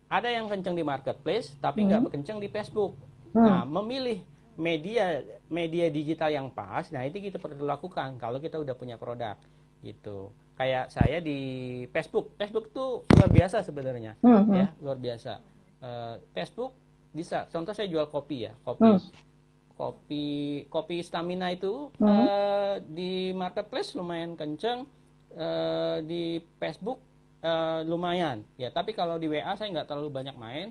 Ada yang kenceng di marketplace, tapi Hmm. nggak kenceng di Facebook. Hmm. Nah, memilih media media digital yang pas, nah itu kita perlu lakukan kalau kita udah punya produk. Gitu. Kayak saya di Facebook. Facebook tuh luar biasa sebenarnya, Hmm. ya, luar biasa. Facebook bisa. Contoh saya jual kopi ya, Hmm. kopi kopi stamina itu Hmm. di marketplace lumayan kenceng, di Facebook lumayan ya, tapi kalau di WA saya nggak terlalu banyak main,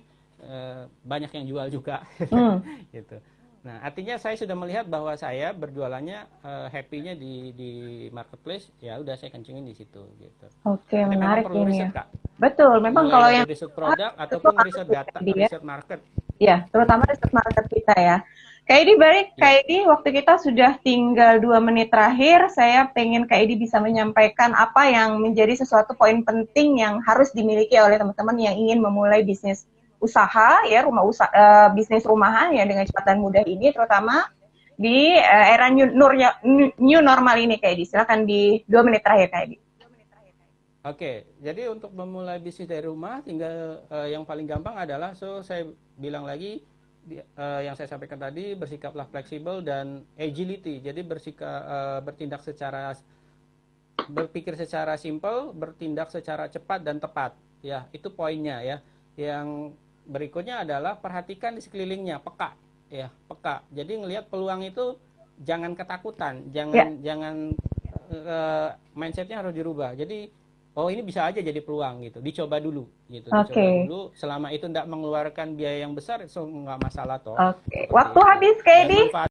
banyak yang jual juga. Hmm. Gitu. Nah, artinya saya sudah melihat bahwa saya berjualannya happy-nya di marketplace, ya udah saya kencengin di situ gitu. Oke, Jadi memang menarik perlu ini ya. riset, Kak. Betul, memang Mulai kalau dari yang riset produk itu ataupun riset market data, tadi ya. riset market. Ya, terutama Mm-mm. riset market kita ya. Kak Edi balik, Kak Ya. Edi waktu kita sudah tinggal 2 menit terakhir. Saya pengen Kak Edi bisa menyampaikan apa yang menjadi sesuatu poin penting yang harus dimiliki oleh teman-teman yang ingin memulai bisnis usaha ya, bisnis rumahan ya dengan cepat dan mudah ini, terutama di era new normal ini Kak Edi. Silakan di 2 menit terakhir Kak Edi. Oke, jadi untuk memulai bisnis dari rumah, tinggal yang paling gampang adalah, saya bilang lagi, yang saya sampaikan tadi, bersikaplah fleksibel dan agility. Jadi berpikir secara simple, bertindak secara cepat dan tepat. ya. Itu poinnya ya. Yang berikutnya adalah perhatikan di sekelilingnya, peka ya, peka. Jadi ngelihat peluang itu jangan ketakutan, Ya, jangan mindsetnya harus dirubah. Jadi oh ini bisa aja jadi peluang gitu, dicoba dulu gitu, dicoba oke. dulu. Selama itu tidak mengeluarkan biaya yang besar, so nggak masalah toh. Oke. Seperti Waktu itu. habis, Kak Dan Edi. manfaat